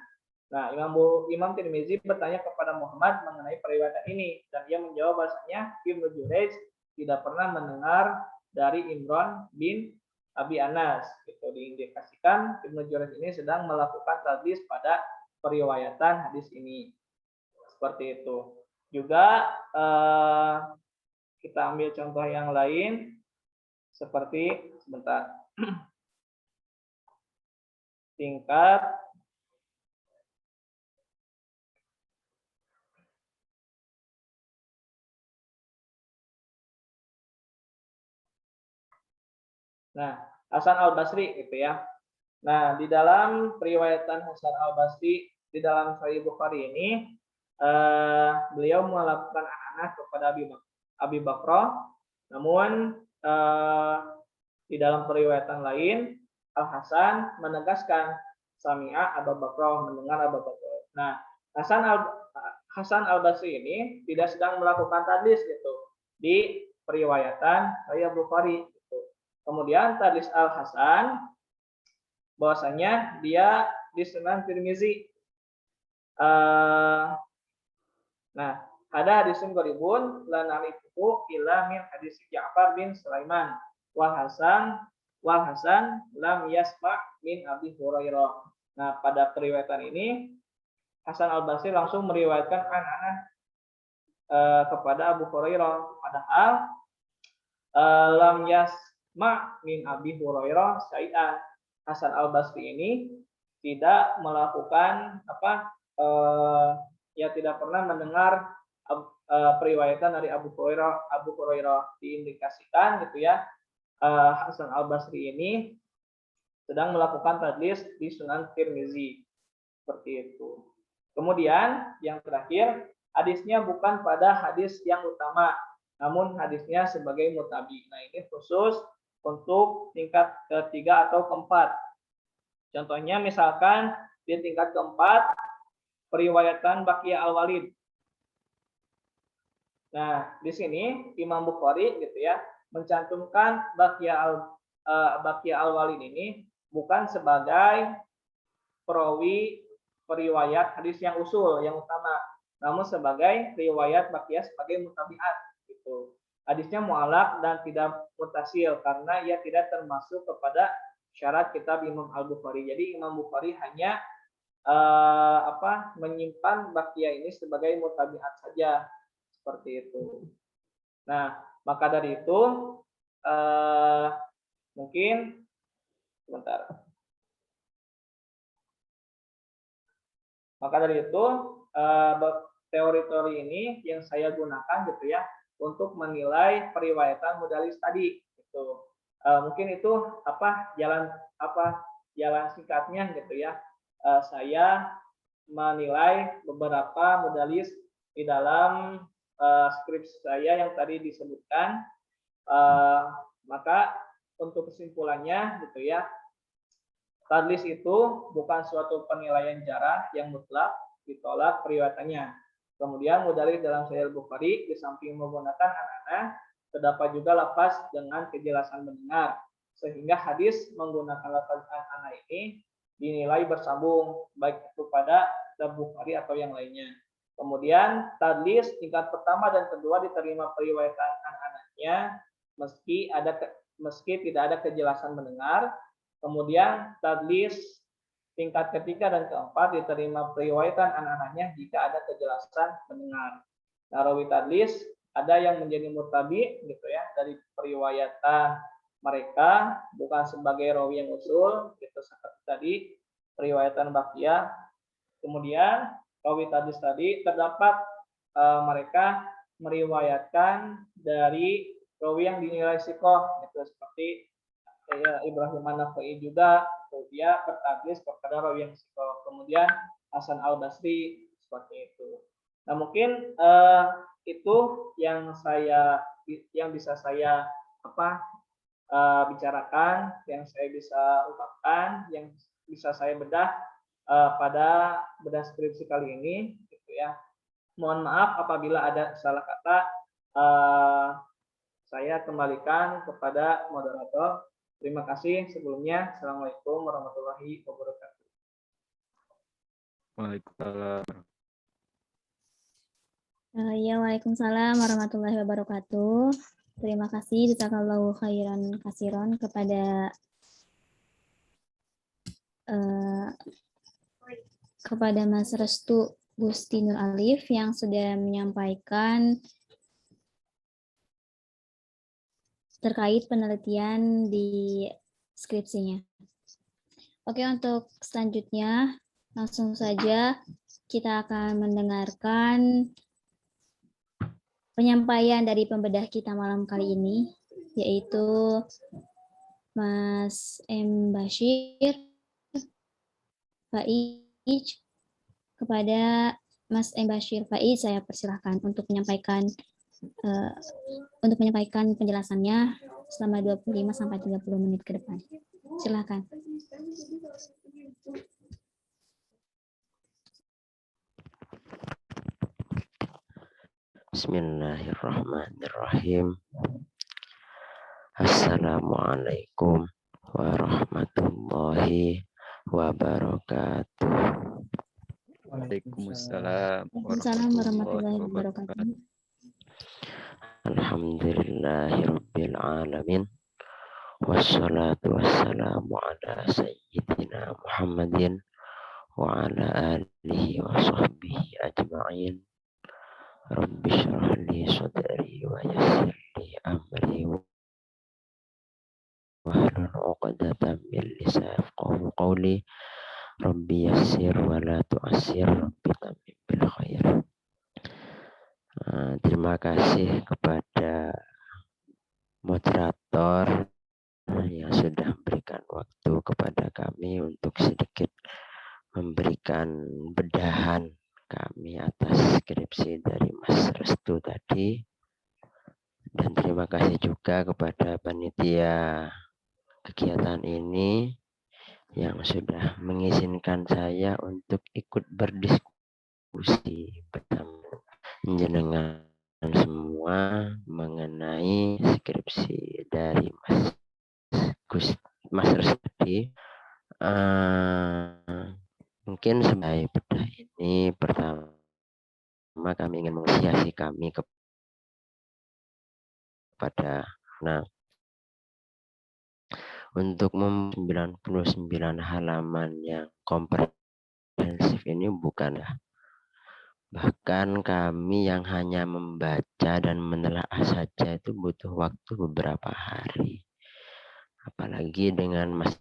Nah, Imam Tirmizi bertanya kepada Muhammad mengenai periwayatan ini, dan ia menjawab bahasanya Ibnu Jurayj tidak pernah mendengar dari Imran bin Abi Anas. Gitu. Diindikasikan Ibnu Jurayj ini sedang melakukan tadlis pada periwayatan hadis ini. Seperti itu. Juga kita ambil contoh yang lain, seperti tingkat Hasan al-Basri, gitu ya. Nah, di dalam periwayatan Hasan al-Basri di dalam Sahih Bukhari ini, beliau melakukan anak kepada Abi Bakrah, namun di dalam periwayatan lain Al-Hasan menegaskan Sami'a Abu Bakrah, mendengar Abu Bakrah. Nah, Hasan al-Basri ini tidak sedang melakukan tadlis, gitu, di periwayatan Sahih Bukhari, gitu. Kemudian tadlis Al-Hasan bahwasanya dia di Sunan Tirmizi. Nah, Ada hadisun goribun la na'rifuhu illa min hadis Ja'far bin Sulaiman wal Hasan lam yasma' min Abi Hurairah. Nah, pada periwayatan ini Hasan Al-Basri langsung meriwayatkan an-anah kepada Abu Hurairah, padahal lam yasma' min Abi Hurairah syai'an. Hasan Al-Basri ini tidak melakukan tidak pernah mendengar periwayatan dari Abu Hurairah diindikasikan gitu ya. Hasan Al-Basri ini sedang melakukan tadlis di Sunan Tirmizi seperti itu. Kemudian yang terakhir, hadisnya bukan pada hadis yang utama, namun hadisnya sebagai mutabi. Nah, ini khusus untuk tingkat ketiga atau keempat. Contohnya misalkan di tingkat keempat periwayatan Baqiyah Al-Walid. Nah, di sini Imam Bukhari gitu ya mencantumkan Baqiyah Al-Walid ini bukan sebagai perawi periwayat hadis yang usul yang utama, namun sebagai riwayat Baqiyah sebagai mutabiat gitu. Hadisnya mu'allaq dan tidak mutasil karena ia tidak termasuk kepada syarat kitab Imam Al-Bukhari. Jadi Imam Bukhari hanya menyimpan Baqiyah ini sebagai mutabiat saja seperti itu. Nah, maka dari itu mungkin sebentar. Maka dari itu teori-teori ini yang saya gunakan gitu ya untuk menilai periwayatan modalis tadi gitu. Mungkin itu jalan singkatnya gitu ya. Saya menilai beberapa modalis di dalam skripsi saya yang tadi disebutkan. Maka untuk kesimpulannya gitu ya, tadlis itu bukan suatu penilaian jarah yang mutlak ditolak periwayatannya. Kemudian modalis dalam Sahih Bukhari di samping menggunakan an-anah, terdapat juga lafaz dengan kejelasan mendengar, sehingga hadis menggunakan lafaz an-anah ini dinilai bersambung baik itu pada Bukhari atau yang lainnya. Kemudian tadlis tingkat pertama dan kedua diterima periwayatan an-anahnya meski tidak ada kejelasan mendengar. Kemudian tadlis tingkat ketiga dan keempat diterima periwayatan an-anahnya jika ada kejelasan mendengar. Nah, rawi tadlis ada yang menjadi mutabi gitu ya dari periwayatan mereka bukan sebagai rawi yang usul gitu seperti tadi periwayatan Baqiyah. Kemudian rawi tadlis tadi terdapat mereka meriwayatkan dari rawi yang dinilai sikoh gitu seperti Ibrahim An-Nakhai juga dia bertadlis kepada rawi yang sikoh. Kemudian Hasan Al-Basri seperti itu. Nah, mungkin itu yang bisa saya bicarakan, yang saya bisa ungkapkan, yang bisa saya bedah pada bedah skripsi kali ini gitu ya. Mohon maaf apabila ada salah kata. Saya kembalikan kepada moderator. Terima kasih sebelumnya. Assalamualaikum warahmatullahi wabarakatuh. Waalaikumsalam. Ya, waalaikumsalam warahmatullahi wabarakatuh. Terima kasih jazakallahu khairan katsiran kepada Mas Restu Gusti Nur Alif yang sudah menyampaikan terkait penelitian di skripsinya. Oke, untuk selanjutnya langsung saja kita akan mendengarkan penyampaian dari pembedah kita malam kali ini, yaitu Mas M. Bashir Faiz. Kepada Mas M. Bashir Faiz, saya persilahkan untuk menyampaikan penjelasannya selama 25-30 menit ke depan. Silakan. Bismillahirrahmanirrahim. Assalamualaikum warahmatullahi wabarakatuh. Waalaikumsalam Waalaikumsalam warahmatullahi warahmatullahi wabarakatuh. wabarakatuh. Alhamdulillahirabbil alamin. Wassalatu wassalamu ala sayyidina Muhammadin wa ala alihi wa sahbihi ajma'in. Rabbi shrah li sadri wa yassir li amri wahlul 'uqdatam min lisani yafqahu qawli. Rabbi yassir wa la tu'assir, Rabbi tammim bil khair. Terima kasih kepada moderator yang sudah memberikan waktu kepada kami untuk sedikit memberikan bedahan kami atas skripsi dari Mas Restu tadi. Dan terima kasih juga kepada panitia kegiatan ini yang sudah mengizinkan saya untuk ikut berdiskusi bersama jenengan semua mengenai skripsi dari Mas Restu. Mungkin sebagai bedah ini pertama kami ingin mengapresiasi kami kepada untuk 99 halaman yang komprehensif ini bukanlah. Bahkan kami yang hanya membaca dan menelaah saja itu butuh waktu beberapa hari. Apalagi dengan Mas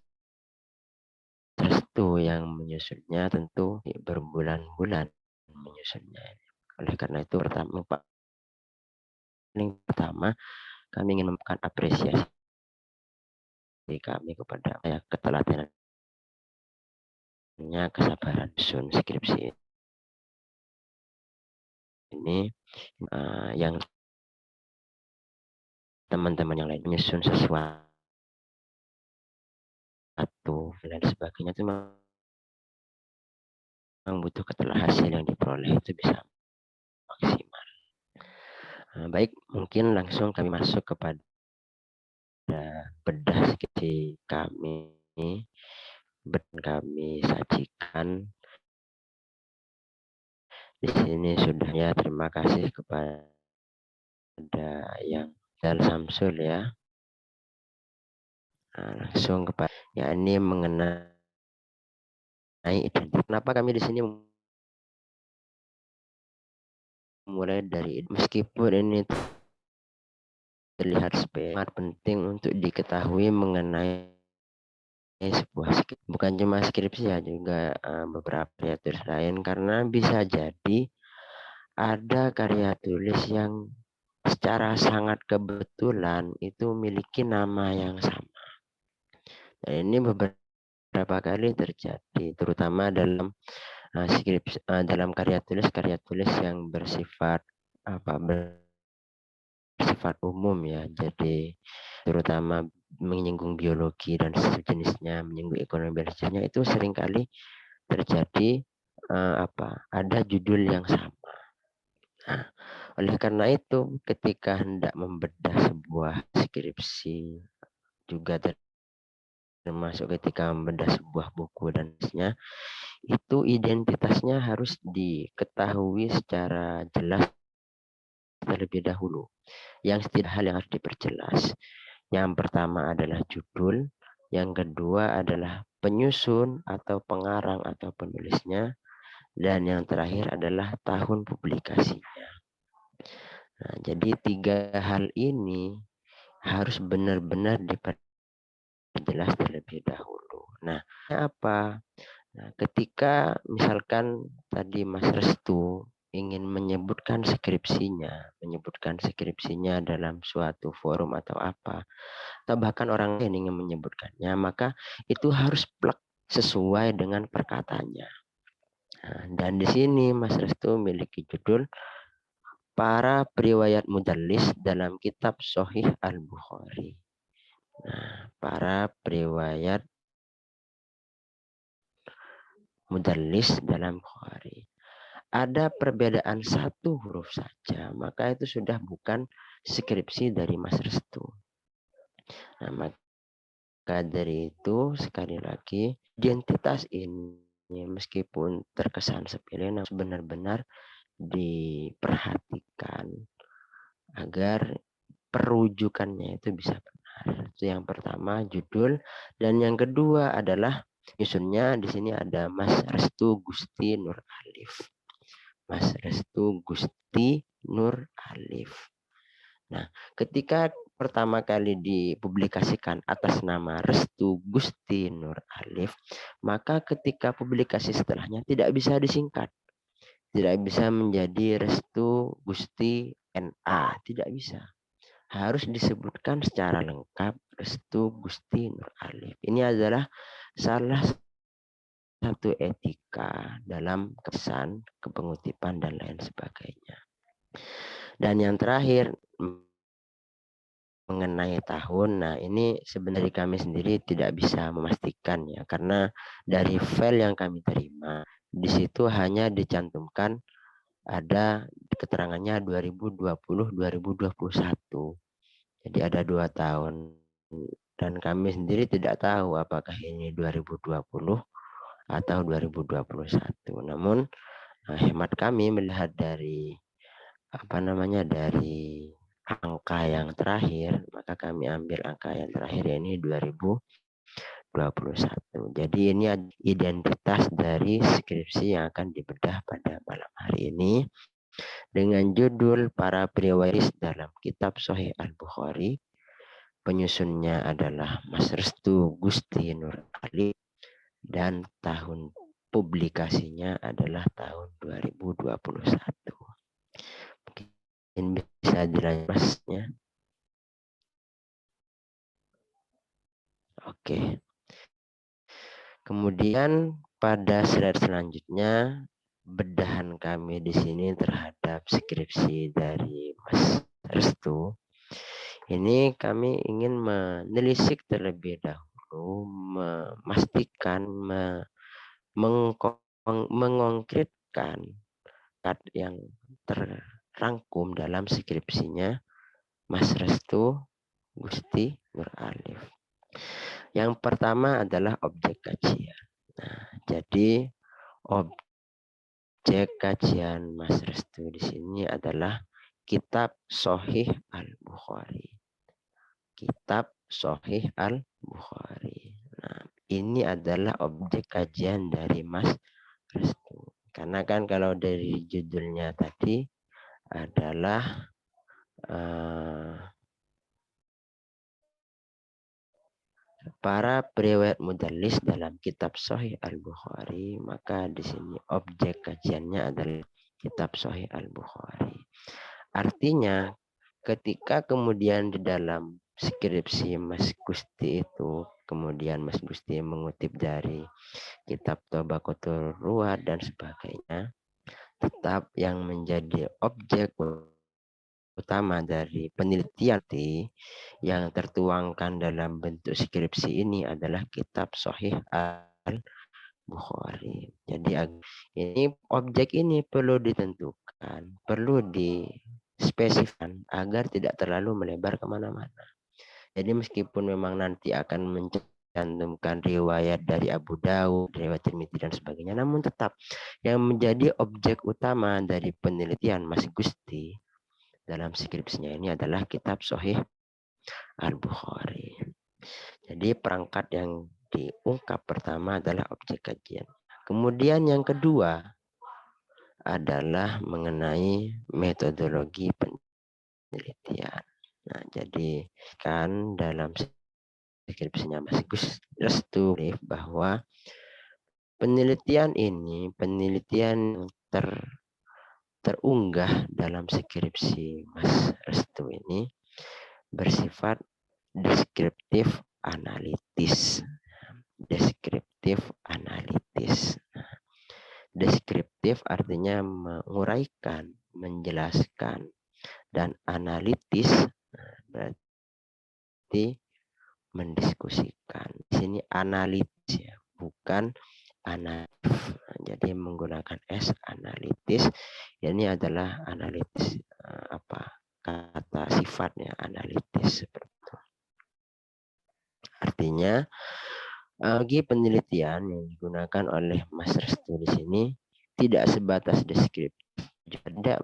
Restu yang menyusunnya tentu berbulan-bulan menyusunnya. Oleh karena itu pertama kami ingin memberikan apresiasi kami kepada ketelatenannya, kesabaran susun skripsi ini yang teman-teman yang lain menyusun sesuatu dan sebagainya itu memang butuh hasil yang diperoleh itu bisa maksimal. Baik, mungkin langsung kami masuk kepada bedah skripsi kami sajikan di sini sudah ya. Terima kasih kepada yang Dal Samsul ya. Langsung kepada ini mengenai identitas. Kenapa kami di sini mulai dari meskipun ini terlihat sangat penting untuk diketahui mengenai sebuah skripsi, bukan cuma skripsi ya, juga beberapa karya tulis lain, karena bisa jadi ada karya tulis yang secara sangat kebetulan itu memiliki nama yang sama. Dan ini beberapa kali terjadi, terutama dalam skripsi, dalam karya tulis yang bersifat bersifat umum ya. Jadi terutama menyinggung biologi dan sejenisnya, menyinggung ekonomi dan sejenisnya, itu seringkali terjadi ada judul yang sama. Nah, oleh karena itu ketika hendak membedah sebuah skripsi, juga termasuk ketika membedah sebuah buku dan seterusnya, itu identitasnya harus diketahui secara jelas terlebih dahulu. Yang tidak hal yang harus diperjelas. Yang pertama adalah judul, yang kedua adalah penyusun atau pengarang atau penulisnya, dan yang terakhir adalah tahun publikasinya. Nah, jadi 3 hal ini harus benar-benar diperjelas terlebih dahulu. Nah, apa? Nah, ketika misalkan tadi Mas Restu ingin menyebutkan skripsinya dalam suatu forum atau apa, atau bahkan orang lain ingin menyebutkannya, maka itu harus plek sesuai dengan perkataannya. Nah, dan di sini Mas Restu memiliki judul Para Periwayat Mudallis dalam kitab Sahih Al-Bukhari. Nah, para periwayat mudallis dalam Bukhari. Ada perbedaan 1 huruf saja, maka itu sudah bukan skripsi dari Mas Restu. Nah, maka dari itu sekali lagi identitas ini meskipun terkesan sepele, namun benar-benar diperhatikan agar perujukannya itu bisa benar. Itu yang pertama, judul. Dan yang kedua adalah nyusunnya. Di sini ada Mas Restu Gusti Nur Alif. Mas Restu Gusti Nur Alif. Nah, ketika pertama kali dipublikasikan atas nama Restu Gusti Nur Alif, maka ketika publikasi setelahnya tidak bisa disingkat. Tidak bisa menjadi Restu Gusti NA, tidak bisa. Harus disebutkan secara lengkap Restu Gusti Nur Alif. Ini adalah salah satu etika dalam kesan, kepengutipan, dan lain sebagainya. Dan yang terakhir, mengenai tahun, nah ini sebenarnya kami sendiri tidak bisa memastikan ya, karena dari file yang kami terima, di situ hanya dicantumkan ada keterangannya 2020-2021. Jadi ada 2 tahun. Dan kami sendiri tidak tahu apakah ini 2020 atau 2021. Namun hemat kami melihat dari dari angka yang terakhir, maka kami ambil angka yang terakhir, ini 2021. Jadi ini identitas dari skripsi yang akan dibedah pada malam hari ini dengan judul Para Periwaris dalam Kitab Sahih Al-Bukhari. Penyusunnya adalah Mas Restu Gusti Nur Alif dan tahun publikasinya adalah tahun 2021. Mungkin bisa dilanjut Masnya. Oke. Kemudian pada slide selanjutnya bedahan kami di sini terhadap skripsi dari Mas Restu. Ini kami ingin menelisik terlebih dahulu, memastikan, mengkonkretkan yang terrangkum dalam skripsinya Mas Restu Gusti Nur Alif. Yang pertama adalah objek kajian. Nah, jadi objek kajian Mas Restu di sini adalah Kitab Sahih Al-Bukhari. Kitab Sahih Al-Bukhari. Nah, ini adalah objek kajian dari Mas Restu. Karena kan kalau dari judulnya tadi adalah para periwayat mudallis dalam Kitab Sahih Al-Bukhari, maka di sini objek kajiannya adalah Kitab Sahih Al-Bukhari. Artinya ketika kemudian di dalam skripsi Mas Gusti itu, kemudian Mas Gusti mengutip dari kitab Tabaqatul Ruwat dan sebagainya, tetap yang menjadi objek utama dari penelitian yang tertuangkan dalam bentuk skripsi ini adalah Kitab Sahih Al-Bukhari. Jadi ini objek ini perlu ditentukan, perlu dispesifikkan agar tidak terlalu melebar kemana-mana. Jadi meskipun memang nanti akan mencantumkan riwayat dari Abu Daud, riwayat Tirmidzi dan sebagainya, namun tetap yang menjadi objek utama dari penelitian Mas Gusti dalam skripsinya ini adalah Kitab Sahih Al-Bukhari. Jadi perangkat yang diungkap pertama adalah objek kajian. Kemudian yang kedua adalah mengenai metodologi penelitian. Nah, jadi kan dalam skripsinya Mas Gus Restu bahwa penelitian ini penelitian terunggah dalam skripsi Mas Restu ini bersifat deskriptif analitis. Deskriptif analitis. Deskriptif artinya menguraikan, menjelaskan, dan analitis berarti mendiskusikan. Di sini analitis ya, bukan analitis. Jadi menggunakan S analitis. Ini adalah analitis kata sifatnya analitis seperti itu. Artinya Bagi penelitian yang digunakan oleh Mas Restu di sini tidak sebatas deskriptif, tidak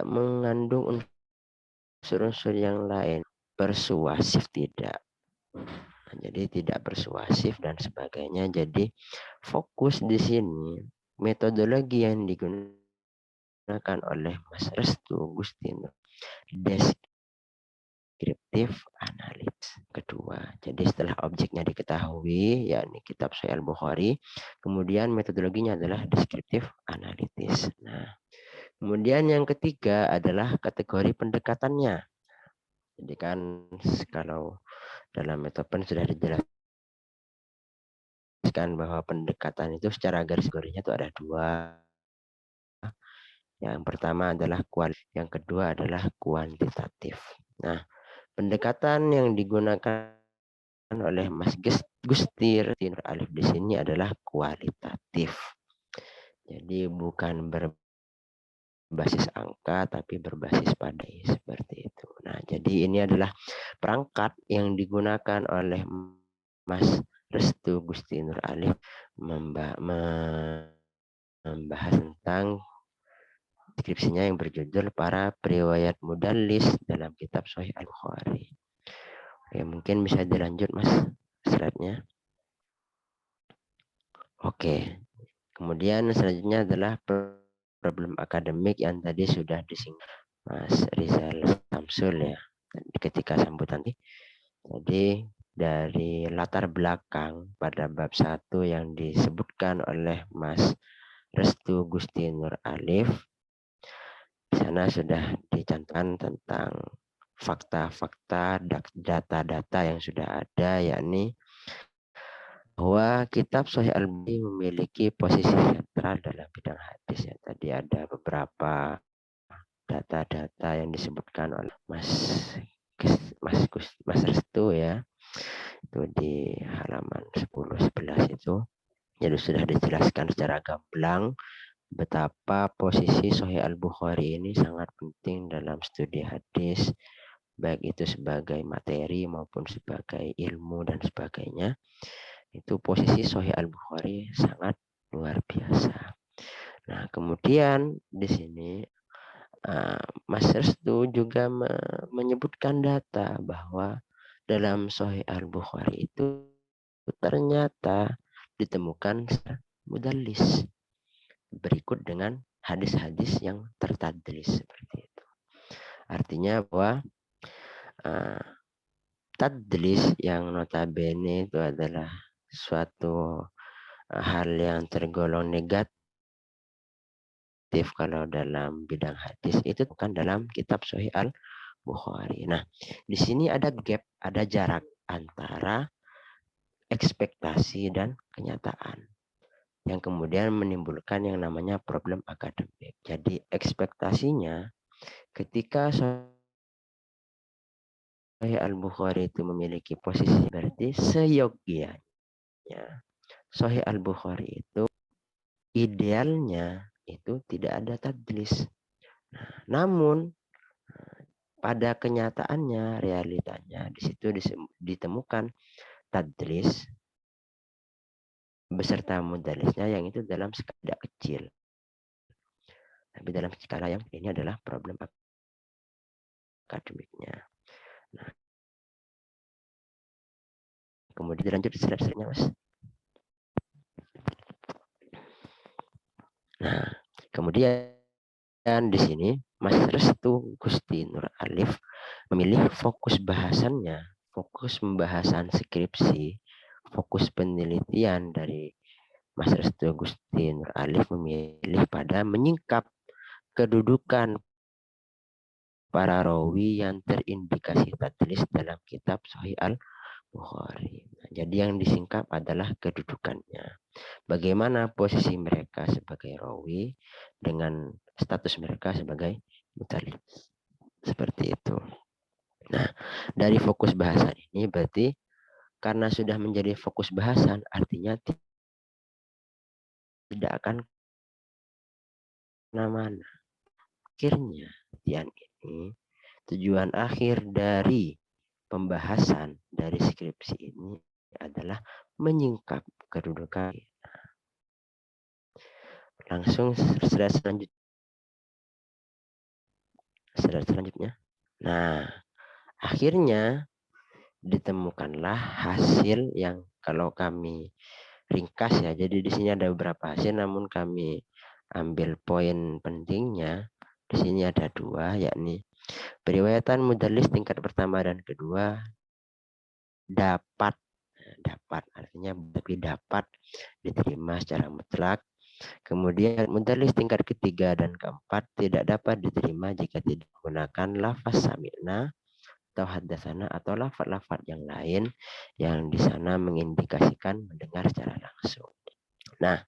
mengandung unsur-unsur yang lain, persuasif tidak. Jadi tidak persuasif dan sebagainya. Jadi fokus di sini metodologi yang digunakan oleh Mas Restu Gustino deskriptif analis kedua. Jadi setelah objeknya diketahui, yakni kitab Sahih Al-Bukhari, kemudian metodologinya adalah deskriptif analitis. Nah, kemudian yang ketiga adalah kategori pendekatannya. Jadi kan kalau dalam metode sudah dijelaskan bahwa pendekatan itu secara garis besarnya itu ada dua. Yang pertama adalah yang kedua adalah kuantitatif. Nah, pendekatan yang digunakan oleh Mas Gusti Nur Alif di sini adalah kualitatif. Jadi bukan berbasis angka tapi berbasis pada seperti itu. Nah, jadi ini adalah perangkat yang digunakan oleh Mas Restu Gusti Nur Alif membahas tentang deskripsinya yang berjudul para periwayat mudallis dalam kitab Sahih Al-Bukhari. Oke, mungkin bisa dilanjut Mas slide-nya. Oke. Kemudian selanjutnya adalah problem akademik yang tadi sudah disinggung Mas Rizal Samsul ya ketika sambutan tadi. Jadi dari latar belakang pada bab 1 yang disebutkan oleh Mas Restu Gusti Nur Alif, di sana sudah dicantumkan tentang fakta-fakta, data-data yang sudah ada, yakni bahwa kitab Sahih Al-Bukhari memiliki posisi sentral dalam bidang hadis. Ya, tadi ada beberapa data-data yang disebutkan oleh Mas Restu ya. Itu di halaman 10-11 itu. Jadi sudah dijelaskan secara gamblang betapa posisi Sahih Al-Bukhari ini sangat penting dalam studi hadis, baik itu sebagai materi maupun sebagai ilmu dan sebagainya. Itu posisi Sahih Al-Bukhari sangat luar biasa. Nah, kemudian di sini Mas Restu juga menyebutkan data bahwa dalam Sahih Al-Bukhari itu ternyata ditemukan mudallis berikut dengan hadis-hadis yang tertadlis seperti itu. Artinya bahwa tadlis yang notabene itu adalah suatu hal yang tergolong negatif kalau dalam bidang hadis itu bukan dalam kitab Sahih Al-Bukhari. Nah, di sini ada gap, ada jarak antara ekspektasi dan kenyataan yang kemudian menimbulkan yang namanya problem akademik. Jadi ekspektasinya ketika Sahih Al-Bukhari itu memiliki posisi berarti seyogianya Sahih Al-Bukhari itu idealnya itu tidak ada tadlis. Namun pada kenyataannya, realitanya di situ ditemukan tadlis beserta mudallisnya yang itu dalam skala kecil. Tapi dalam skala yang ini adalah problem akademiknya. Nah, kemudian dilanjut di slide-nya, Mas. Nah, kemudian di sini Mas Restu Gusti Nur Alif memilih fokus bahasannya, fokus pembahasan skripsi, fokus penelitian dari Mas Restu Gusti Nur Alif memilih pada menyingkap kedudukan para rawi yang terindikasi tadlis dalam kitab Sahih Al-Bukhari. Nah, jadi yang disingkap adalah kedudukannya. Bagaimana posisi mereka sebagai rawi dengan status mereka sebagai mudallis. Seperti itu. Nah, dari fokus bahasan ini berarti karena sudah menjadi fokus bahasan artinya tidak akan kemana-mana. Akhirnya, ini tujuan akhir dari pembahasan dari skripsi ini adalah menyingkap kedudukan. Langsung slide selanjutnya. Nah, akhirnya ditemukanlah hasil yang kalau kami ringkas ya. Jadi di sini ada beberapa hasil, namun kami ambil poin pentingnya. Di sini ada 2, yakni periwayatan mudallis tingkat pertama dan kedua dapat artinya tapi dapat diterima secara mutlak. Kemudian mudallis tingkat ketiga dan keempat tidak dapat diterima jika tidak menggunakan lafaz sami'na atau haddatsana atau lafaz-lafaz yang lain yang di sana mengindikasikan mendengar secara langsung. Nah,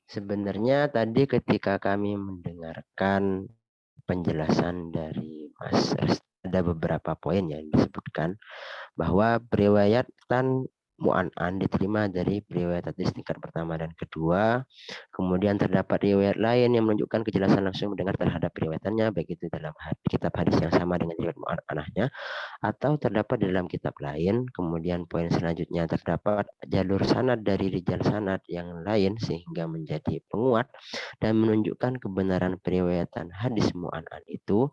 sebenarnya tadi ketika kami mendengarkan penjelasan dari Mas Rest, ada beberapa poin yang disebutkan bahwa periwayatan mu'an'an diterima dari periwayat hadis tingkat pertama dan kedua. Kemudian terdapat riwayat lain yang menunjukkan kejelasan langsung mendengar terhadap periwayatannya, baik itu dalam kitab hadis yang sama dengan riwayat mu'an'anahnya atau terdapat di dalam kitab lain. Kemudian poin selanjutnya terdapat jalur sanad dari rijal sanad yang lain sehingga menjadi penguat dan menunjukkan kebenaran periwayatan hadis mu'an'an itu.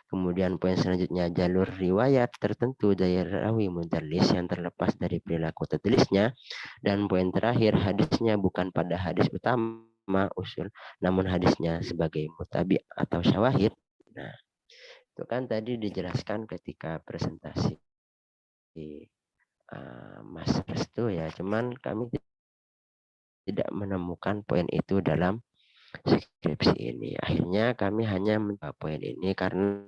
Kemudian poin selanjutnya jalur riwayat tertentu dari rawi mudallis yang terlepas dari perilaku tertulisnya. Dan poin terakhir hadisnya bukan pada hadis utama usul, namun hadisnya sebagai mutabi atau syawahid. Nah, itu kan tadi dijelaskan ketika presentasi Mas Restu ya. Cuman kami tidak menemukan poin itu dalam skripsi ini. Akhirnya kami hanya membawa poin ini karena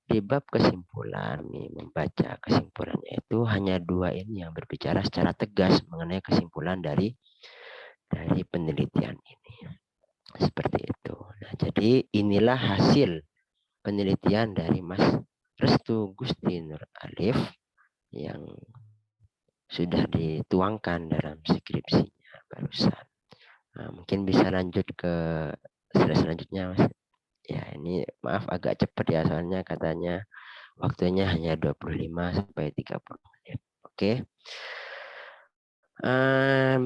di bab kesimpulan, membaca kesimpulannya itu hanya 2 ini yang berbicara secara tegas mengenai kesimpulan dari penelitian ini. Seperti itu. Nah, jadi inilah hasil penelitian dari Mas Restu Gusti Nur Alif yang sudah dituangkan dalam skripsinya barusan. Nah, mungkin bisa lanjut ke slide selanjutnya, Mas. Ya, ini maaf agak cepat ya, soalnya katanya waktunya hanya 25 sampai 30 menit. Oke.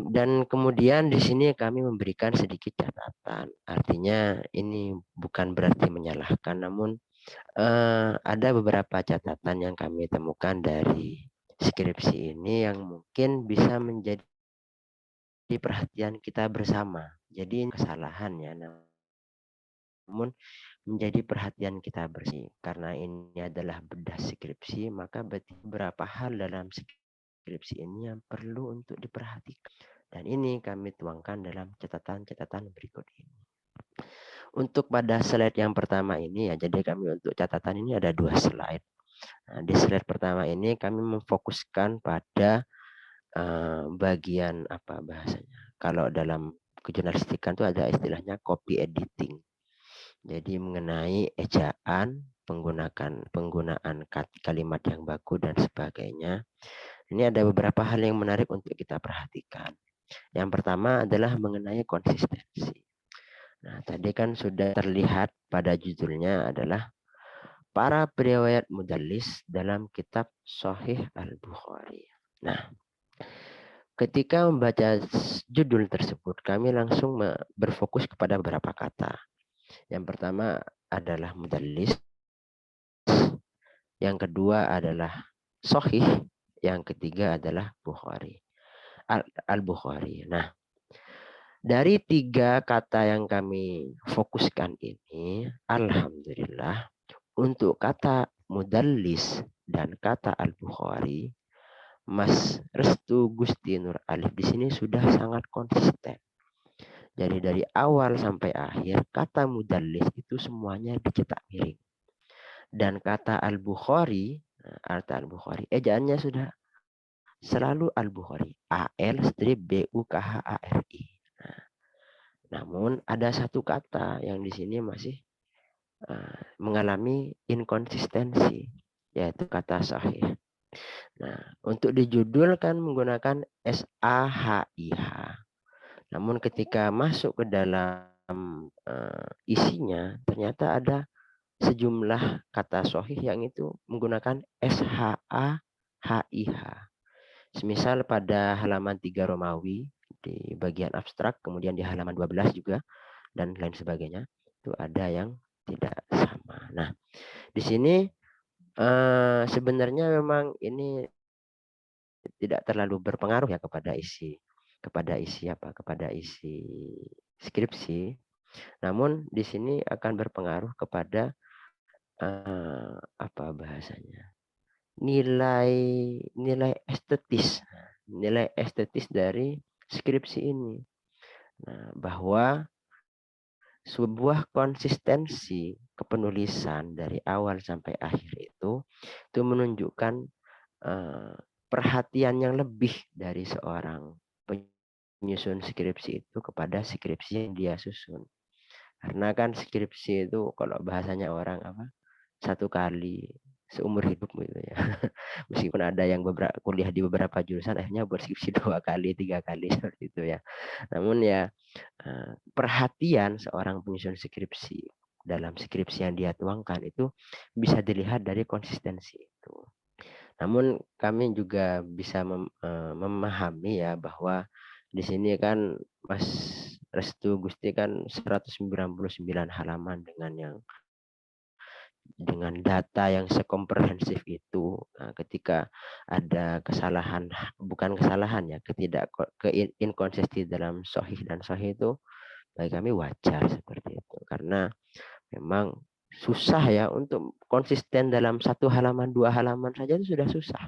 Dan kemudian di sini kami memberikan sedikit catatan. Artinya ini bukan berarti menyalahkan, namun ada beberapa catatan yang kami temukan dari skripsi ini yang mungkin bisa menjadi perhatian kita bersama. Jadi kesalahan ya, namun menjadi perhatian kita bersama. Karena ini adalah bedah skripsi, maka beberapa hal dalam skripsi ini yang perlu untuk diperhatikan. Dan ini kami tuangkan dalam catatan-catatan berikut ini. Untuk pada slide yang pertama ini ya, jadi kami untuk catatan ini ada 2 slide. Nah, di slide pertama ini kami memfokuskan pada bagian apa bahasanya. Kalau dalam kejurnalistikan itu ada istilahnya copy editing. Jadi mengenai ejaan, penggunaan kalimat yang baku dan sebagainya. Ini ada beberapa hal yang menarik untuk kita perhatikan. Yang pertama adalah mengenai konsistensi. Nah, tadi kan sudah terlihat pada judulnya adalah para periwayat mudallis dalam kitab Sahih Al-Bukhari. Nah, ketika membaca judul tersebut, kami langsung berfokus kepada beberapa kata. Yang pertama adalah mudallis, yang kedua adalah Sahih, yang ketiga adalah Bukhari. Al-Bukhari. Nah, dari 3 kata yang kami fokuskan ini, alhamdulillah, untuk kata mudallis dan kata Al-Bukhari, Mas Restu Gusti Nur Alif di sini sudah sangat konsisten. Jadi dari awal sampai akhir, kata mudallis itu semuanya dicetak miring. Dan kata Al-Bukhari, ejaannya sudah selalu Al-Bukhari. A-L-B-U-K-H-A-R-I. Namun ada satu kata yang di sini masih mengalami inkonsistensi, yaitu kata sahih. Nah, untuk di judul kan menggunakan S-A-H-I-H. Namun ketika masuk ke dalam isinya, ternyata ada sejumlah kata sahih yang itu menggunakan S-H-A-H-I-H. Semisal pada halaman 3 Romawi di bagian abstrak, kemudian di halaman 12 juga, dan lain sebagainya, itu ada yang tidak sama. Nah, di sini sebenarnya memang ini tidak terlalu berpengaruh ya kepada isi skripsi. Namun di sini akan berpengaruh kepada apa bahasanya? Nilai estetis dari skripsi ini. Nah, bahwa sebuah konsistensi kepenulisan dari awal sampai akhir itu menunjukkan perhatian yang lebih dari seorang penyusun skripsi itu kepada skripsi yang dia susun. Karena kan skripsi itu kalau bahasanya orang apa? Satu kali seumur hidup gitu ya. Meskipun ada yang kuliah di beberapa jurusan akhirnya buat skripsi 2 kali, 3 kali seperti itu ya. Namun ya perhatian seorang penyusun skripsi dalam skripsi yang dia tuangkan itu bisa dilihat dari konsistensi itu. Namun kami juga bisa memahami ya bahwa di sini kan Mas Restu Gusti kan 199 halaman dengan data yang sekomprehensif itu. Nah, ketika ada kesalahan, bukan kesalahan ya, inkonsistensi dalam sahih dan sahih itu bagi kami wajar seperti itu. Karena memang susah ya untuk konsisten dalam 1 halaman, 2 halaman saja itu sudah susah.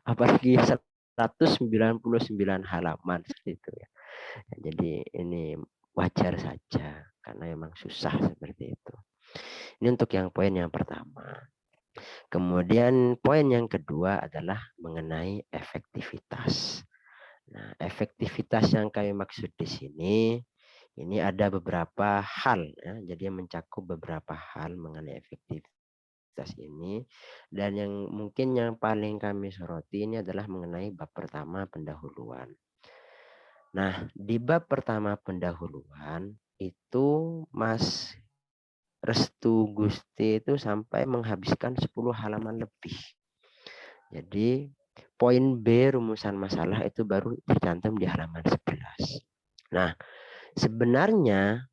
Apalagi 199 halaman seperti itu ya. Jadi ini wajar saja karena memang susah seperti itu. Ini untuk yang poin yang pertama. Kemudian poin yang kedua adalah mengenai efektivitas. Nah, efektivitas yang kami maksud di sini ini ada beberapa hal ya. Jadi mencakup beberapa hal mengenai efektivitas ini, dan yang mungkin yang paling kami soroti ini adalah mengenai bab pertama pendahuluan. Nah, di bab pertama pendahuluan itu Mas Restu Gusti itu sampai menghabiskan 10 halaman lebih. Jadi poin B rumusan masalah itu baru tercantum di halaman 11. Nah, sebenarnya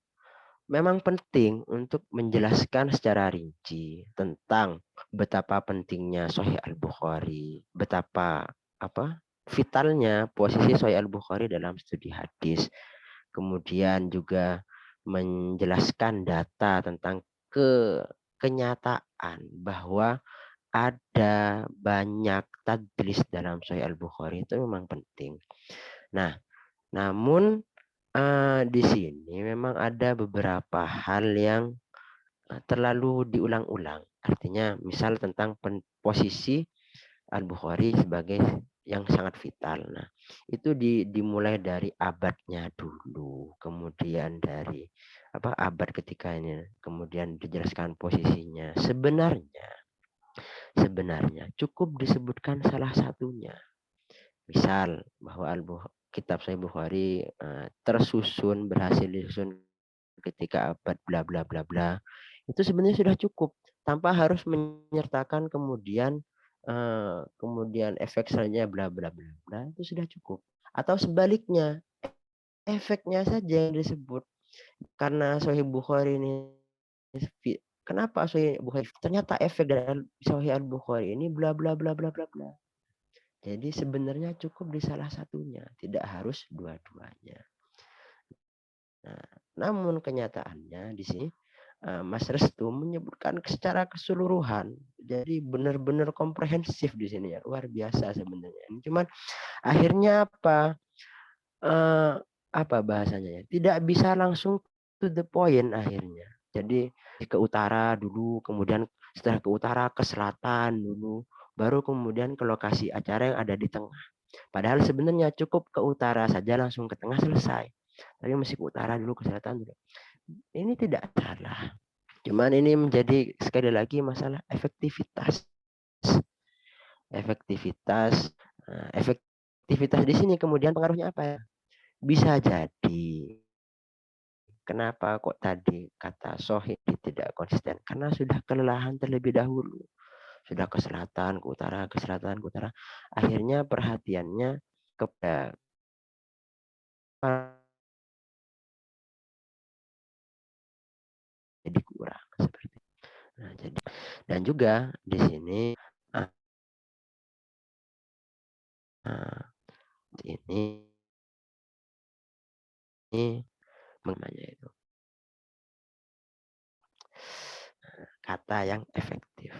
memang penting untuk menjelaskan secara rinci tentang betapa pentingnya Sahih Al-Bukhari, betapa vitalnya posisi Sahih Al-Bukhari dalam studi hadis. Kemudian juga menjelaskan data tentang kenyataan bahwa ada banyak tadlis dalam Sahih Al-Bukhari itu memang penting. Nah, namun di sini memang ada beberapa hal yang terlalu diulang-ulang. Artinya misal tentang posisi Al-Bukhari sebagai yang sangat vital. Nah, itu dimulai dari abadnya dulu, kemudian dari abad ketika ini, kemudian dijelaskan posisinya. Sebenarnya cukup disebutkan salah satunya. Misal bahwa kitab Sahih Bukhari berhasil disusun ketika abad bla bla bla bla. Itu sebenarnya sudah cukup tanpa harus menyertakan kemudian efek selanjutnya bla bla bla bla, itu sudah cukup. Atau sebaliknya, efeknya saja yang disebut. Karena Sahih Bukhari ini, kenapa Sahih Bukhari? Ternyata efek dari Sahih Al-Bukhari ini bla bla bla bla bla bla. Jadi sebenarnya cukup di salah satunya, tidak harus dua-duanya. Nah, namun kenyataannya di sini Mas Restu menyebutkan secara keseluruhan. Jadi benar-benar komprehensif di sini ya, luar biasa sebenarnya. Cuman akhirnya apa bahasanya ya? Tidak bisa langsung to the point akhirnya. Jadi ke utara dulu, kemudian setelah ke utara ke selatan dulu, baru kemudian ke lokasi acara yang ada di tengah. Padahal sebenarnya cukup ke utara saja langsung ke tengah selesai. Tapi mesti ke utara dulu, ke selatan dulu. Ini tidak salah. Cuman ini menjadi sekali lagi masalah efektivitas. Efektivitas di sini kemudian pengaruhnya apa ya? Bisa jadi kenapa kok tadi kata Sohih tidak konsisten? Karena sudah kelelahan terlebih dahulu. sudah ke selatan, ke utara, ke selatan, ke utara. Akhirnya perhatiannya kepada jadi kurang seperti itu. Nah, jadi dan juga di sini ini namanya itu kata yang efektif.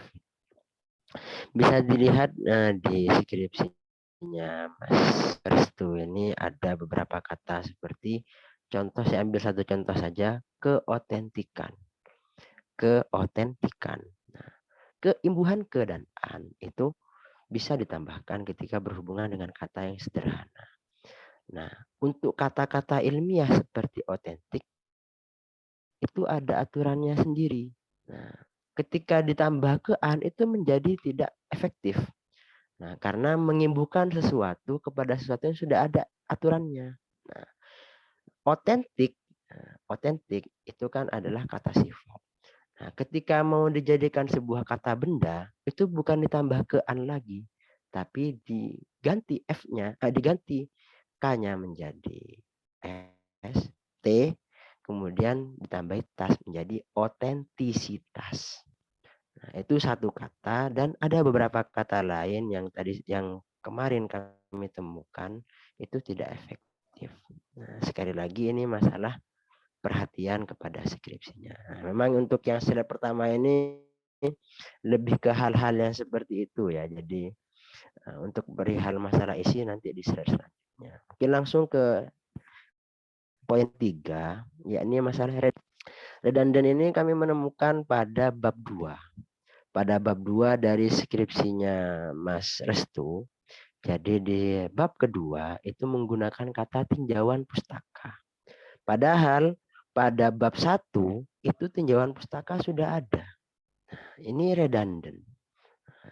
Bisa dilihat di skripsinya Mas Restu ini ada beberapa kata seperti contoh, saya ambil satu contoh saja, keotentikan. Keotentikan. Nah, keimbuhan ke dan an itu bisa ditambahkan ketika berhubungan dengan kata yang sederhana. Nah, untuk kata-kata ilmiah seperti otentik itu ada aturannya sendiri. Nah, ketika ditambah ke an itu menjadi tidak efektif. Nah, karena mengimbuhkan sesuatu kepada sesuatu yang sudah ada aturannya. Nah, otentik, otentik itu kan adalah kata sifat. Nah, ketika mau dijadikan sebuah kata benda, itu bukan ditambah ke an lagi, tapi diganti f-nya, diganti k-nya menjadi s, t, kemudian ditambahi tas menjadi otentisitas. Nah, itu satu kata dan ada beberapa kata lain yang kemarin kami temukan itu tidak efektif. Nah, sekali lagi ini masalah perhatian kepada skripsinya. Nah, memang untuk yang slide pertama ini lebih ke hal-hal yang seperti itu ya. Jadi untuk perihal masalah isi nanti di slide selanjutnya. Oke, langsung ke poin 3, yakni masalah redundant ini kami menemukan pada bab 2. Pada bab 2 dari skripsinya Mas Restu. Jadi di bab kedua itu menggunakan kata tinjauan pustaka. Padahal pada bab 1 itu tinjauan pustaka sudah ada. Ini redundant.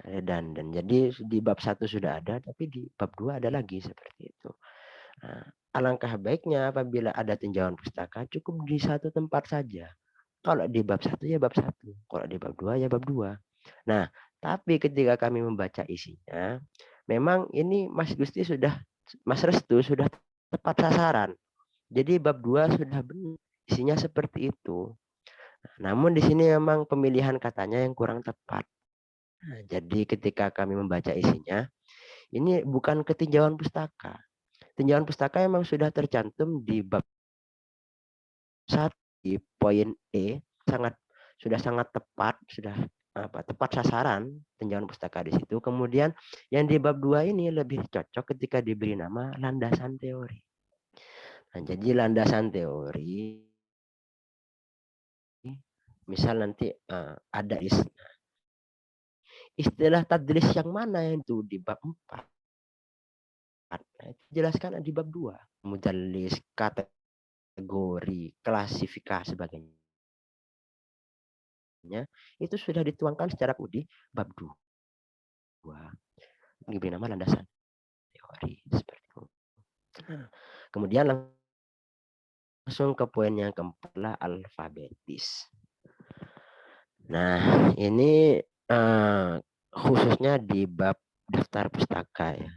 Redundant. Jadi di bab 1 sudah ada, tapi di bab 2 ada lagi seperti itu. Nah, alangkah baiknya apabila ada tinjauan pustaka cukup di satu tempat saja. Kalau di bab 1 ya bab 1, kalau di bab 2 ya bab 2. Nah, tapi ketika kami membaca isinya, memang ini Mas Restu sudah tepat sasaran. Jadi bab 2 sudah benar, isinya seperti itu. Namun di sini memang pemilihan katanya yang kurang tepat. Nah, jadi ketika kami membaca isinya, ini bukan ketinjauan pustaka. Tinjauan pustaka memang sudah tercantum di bab 1 di poin E, sudah sangat tepat, sudah tepat sasaran tinjauan pustaka di situ. Kemudian yang di bab 2 ini lebih cocok ketika diberi nama landasan teori. Nah, jadi landasan teori misal nanti ada istilah tadlis yang mana yang itu di bab 4. Nah, itu jelaskan di bab 2. Mudallis, kategori, klasifikasi sebagainya. Itu sudah dituangkan secara di bab 2. Diberi nama landasan teori seperti itu. Nah, kemudian langsung ke poin yang keempat lah, alfabetis. Nah, ini khususnya di bab daftar pustaka ya.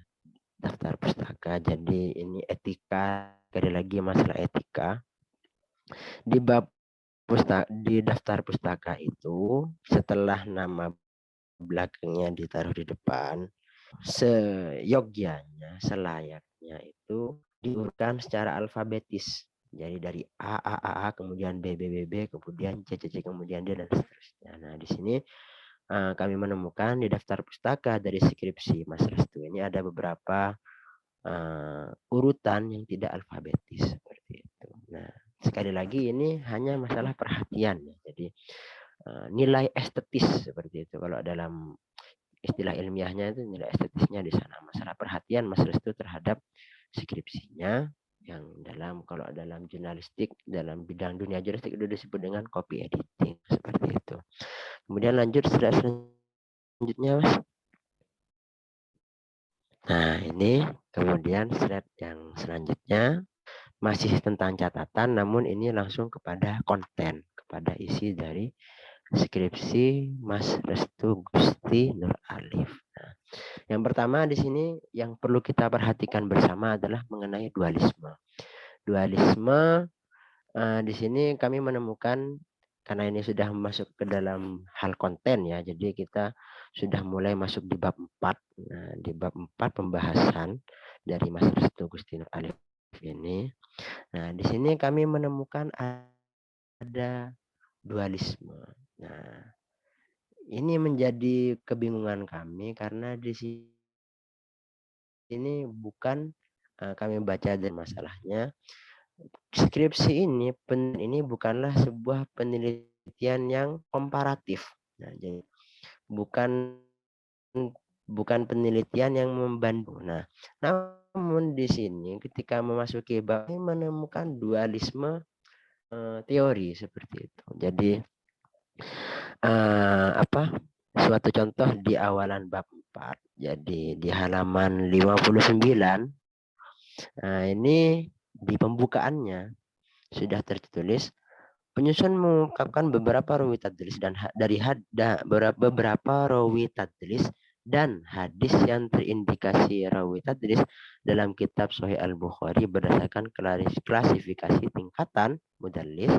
Daftar pustaka. Jadi ini etika, sekali lagi masalah etika. Di bab di daftar pustaka itu setelah nama belakangnya ditaruh di depan, seyogyanya, selayaknya itu diurutkan secara alfabetis. Jadi dari A, kemudian B, kemudian C, kemudian D, dan seterusnya. Nah, di sini kami menemukan di daftar pustaka dari skripsi Mas Restu ini ada beberapa urutan yang tidak alfabetis seperti itu. Nah, sekali lagi ini hanya masalah perhatian ya. Jadi nilai estetis seperti itu. Kalau dalam istilah ilmiahnya itu nilai estetisnya di sana. Masalah perhatian Mas Restu terhadap skripsinya yang kalau dalam jurnalistik, dalam bidang dunia jurnalistik itu disebut dengan copy editing seperti itu. Kemudian lanjut selanjutnya Mas. Nah, ini kemudian slide yang selanjutnya masih tentang catatan, namun ini langsung kepada konten, kepada isi dari skripsi Mas Restu Gusti Nur Alif. Nah, yang pertama di sini yang perlu kita perhatikan bersama adalah mengenai dualisme. Dualisme di sini kami menemukan, karena ini sudah masuk ke dalam hal konten ya, jadi kita sudah mulai masuk di bab 4. Nah, di bab 4 pembahasan dari Mas Restu Gusti Nur Alif ini. Nah, di sini kami menemukan ada dualisme. Nah, ini menjadi kebingungan kami karena di sini bukan kami baca dari masalahnya. Skripsi ini bukanlah sebuah penelitian yang komparatif. Nah, jadi bukan penelitian yang membanding. Nah, namun di sini ketika memasuki bab ini menemukan dualisme teori seperti itu. Jadi suatu contoh di awalan bab 4. Jadi di halaman 59. Nah, ini di pembukaannya sudah tertulis penyusun mengungkapkan beberapa rawi tadlis dan beberapa rawi tadlis dan hadis yang terindikasi rawi tadlis dalam kitab Sahih Al-Bukhari berdasarkan klasifikasi tingkatan mudallis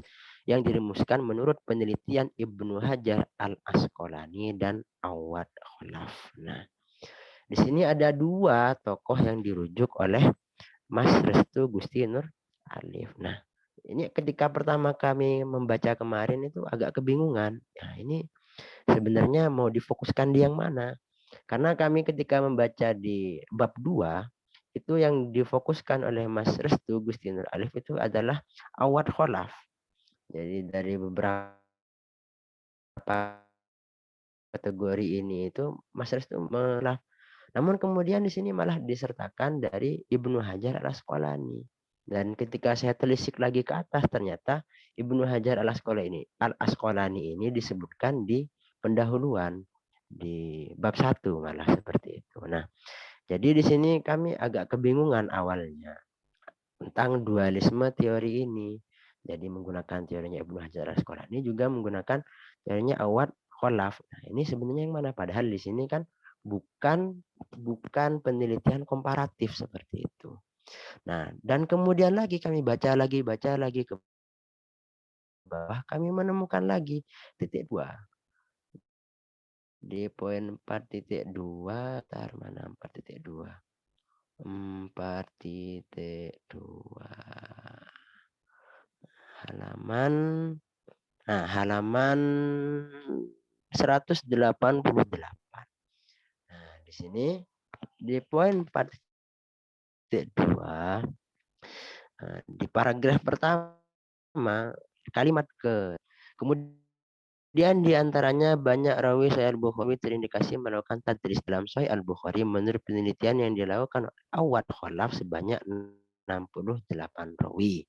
yang dirumuskan menurut penelitian Ibnu Hajar Al-Asqalani dan Awad Khalaf. Nah, di sini ada dua tokoh yang dirujuk oleh Mas Restu Gusti Nur Alif. Nah, ini ketika pertama kami membaca kemarin itu agak kebingungan. Nah, ini sebenarnya mau difokuskan di yang mana? Karena kami ketika membaca di bab 2, itu yang difokuskan oleh Mas Restu Gusti Nur Alif itu adalah Awad Khalaf. Jadi dari beberapa kategori ini itu Mas Restu malah, namun kemudian di sini malah disertakan dari Ibnu Hajar Al-Asqalani. Dan ketika saya telisik lagi ke atas, ternyata Ibnu Hajar Al-Asqalani ini disebutkan di pendahuluan di bab 1 malah seperti itu. Nah, jadi di sini kami agak kebingungan awalnya tentang dualisme teori ini. Jadi menggunakan teorinya Ibnu Hajar Al-Asqalani juga menggunakan teorinya Awad Khalaf. Nah, ini sebenarnya yang mana? Padahal di sini kan bukan penelitian komparatif seperti itu. Nah, dan kemudian lagi kami baca lagi ke bawah, kami menemukan lagi titik 2. Di poin 4.2, tar mana 4.2? 4.2. Halaman 188. Nah, di sini di poin 4.2 di paragraf pertama kalimat kemudian diantaranya banyak rawi Sahih Al-Bukhari terindikasi melakukan tadlis dalam Sahih Al-Bukhari menurut penelitian yang dilakukan Awad Khalaf sebanyak 68 rawi.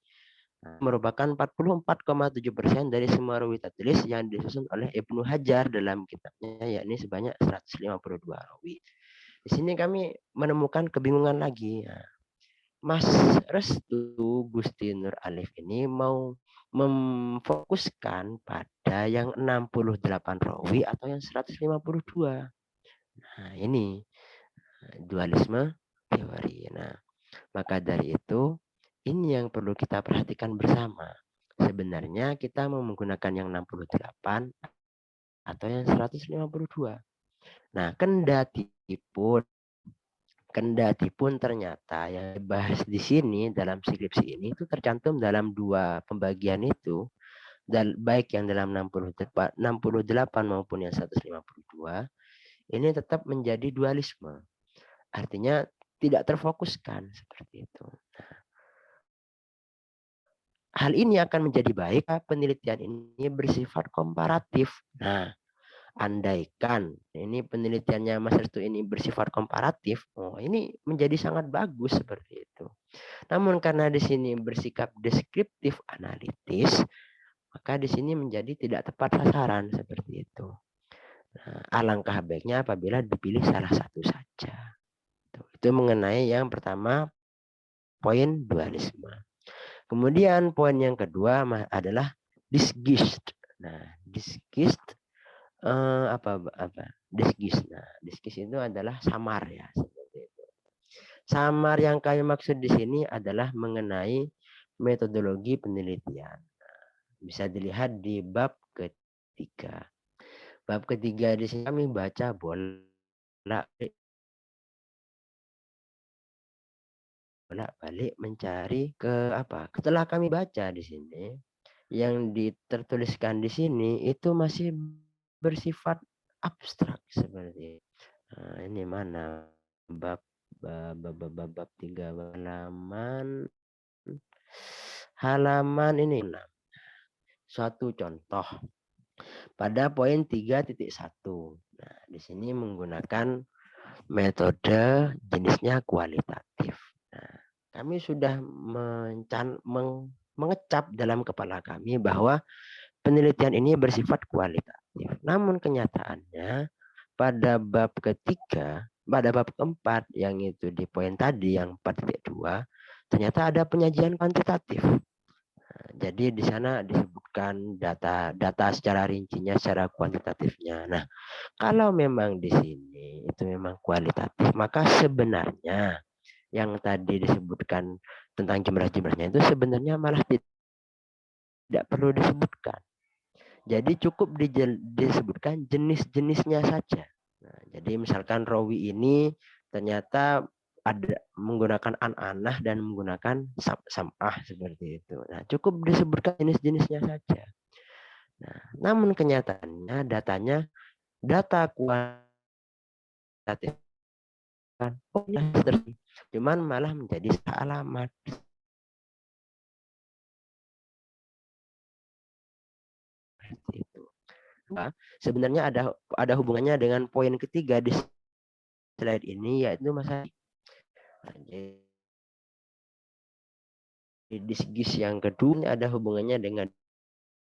Merupakan 44,7% dari semua rawi tadlis yang disusun oleh Ibnu Hajar dalam kitabnya, yakni sebanyak 152 rawi. Di sini kami menemukan kebingungan lagi. Mas Restu Gusti Nur Alif ini mau memfokuskan pada yang 68 rawi atau yang 152. Nah, ini dualisme teori. Nah, maka dari itu ini yang perlu kita perhatikan bersama. Sebenarnya kita mau menggunakan yang 68 atau yang 152. Nah, kendati pun ternyata yang dibahas di sini dalam skripsi ini itu tercantum dalam dua pembagian itu, dan baik yang dalam 68 maupun yang 152, ini tetap menjadi dualisme. Artinya tidak terfokuskan seperti itu. Hal ini akan menjadi baik penelitian ini bersifat komparatif. Nah, andaikan ini penelitiannya Mas Restu ini bersifat komparatif, ini menjadi sangat bagus seperti itu. Namun karena di sini bersikap deskriptif analitis, maka di sini menjadi tidak tepat sasaran seperti itu. Nah, alangkah baiknya apabila dipilih salah satu saja. Itu mengenai yang pertama, poin dualisme. Kemudian poin yang kedua adalah disgist. Nah, diskis. Nah, diskis itu adalah samar ya, seperti itu. Samar yang kami maksud di sini adalah mengenai metodologi penelitian. Bisa dilihat di bab ketiga. Bab ketiga di sini kami baca bolak-balik mencari ke apa? Setelah kami baca di sini, yang tertuliskan di sini itu masih bersifat abstrak seperti itu. Nah, ini mana bab 3 halaman ini. Suatu contoh pada poin 3.1. Nah, di sini menggunakan metode jenisnya kualitatif. Nah, kami sudah mengecap dalam kepala kami bahwa penelitian ini bersifat kualitatif. Namun kenyataannya pada bab ketiga, pada bab keempat yang itu di poin tadi yang 4.2, ternyata ada penyajian kuantitatif. Jadi di sana disebutkan data secara rincinya, secara kuantitatifnya. Nah, kalau memang di sini itu memang kualitatif, maka sebenarnya yang tadi disebutkan tentang jumlah-jumlahnya itu sebenarnya malah tidak perlu disebutkan. Jadi cukup disebutkan jenis-jenisnya saja. Nah, jadi misalkan rawi ini ternyata ada menggunakan an-anah dan menggunakan sam'ah seperti itu. Nah, cukup disebutkan jenis-jenisnya saja. Nah, namun kenyataannya data kuantitatif kan cuman malah menjadi alamat. Itu. Nah, sebenarnya ada hubungannya dengan poin ketiga di slide ini, yaitu masalah diskis yang kedua ada hubungannya dengan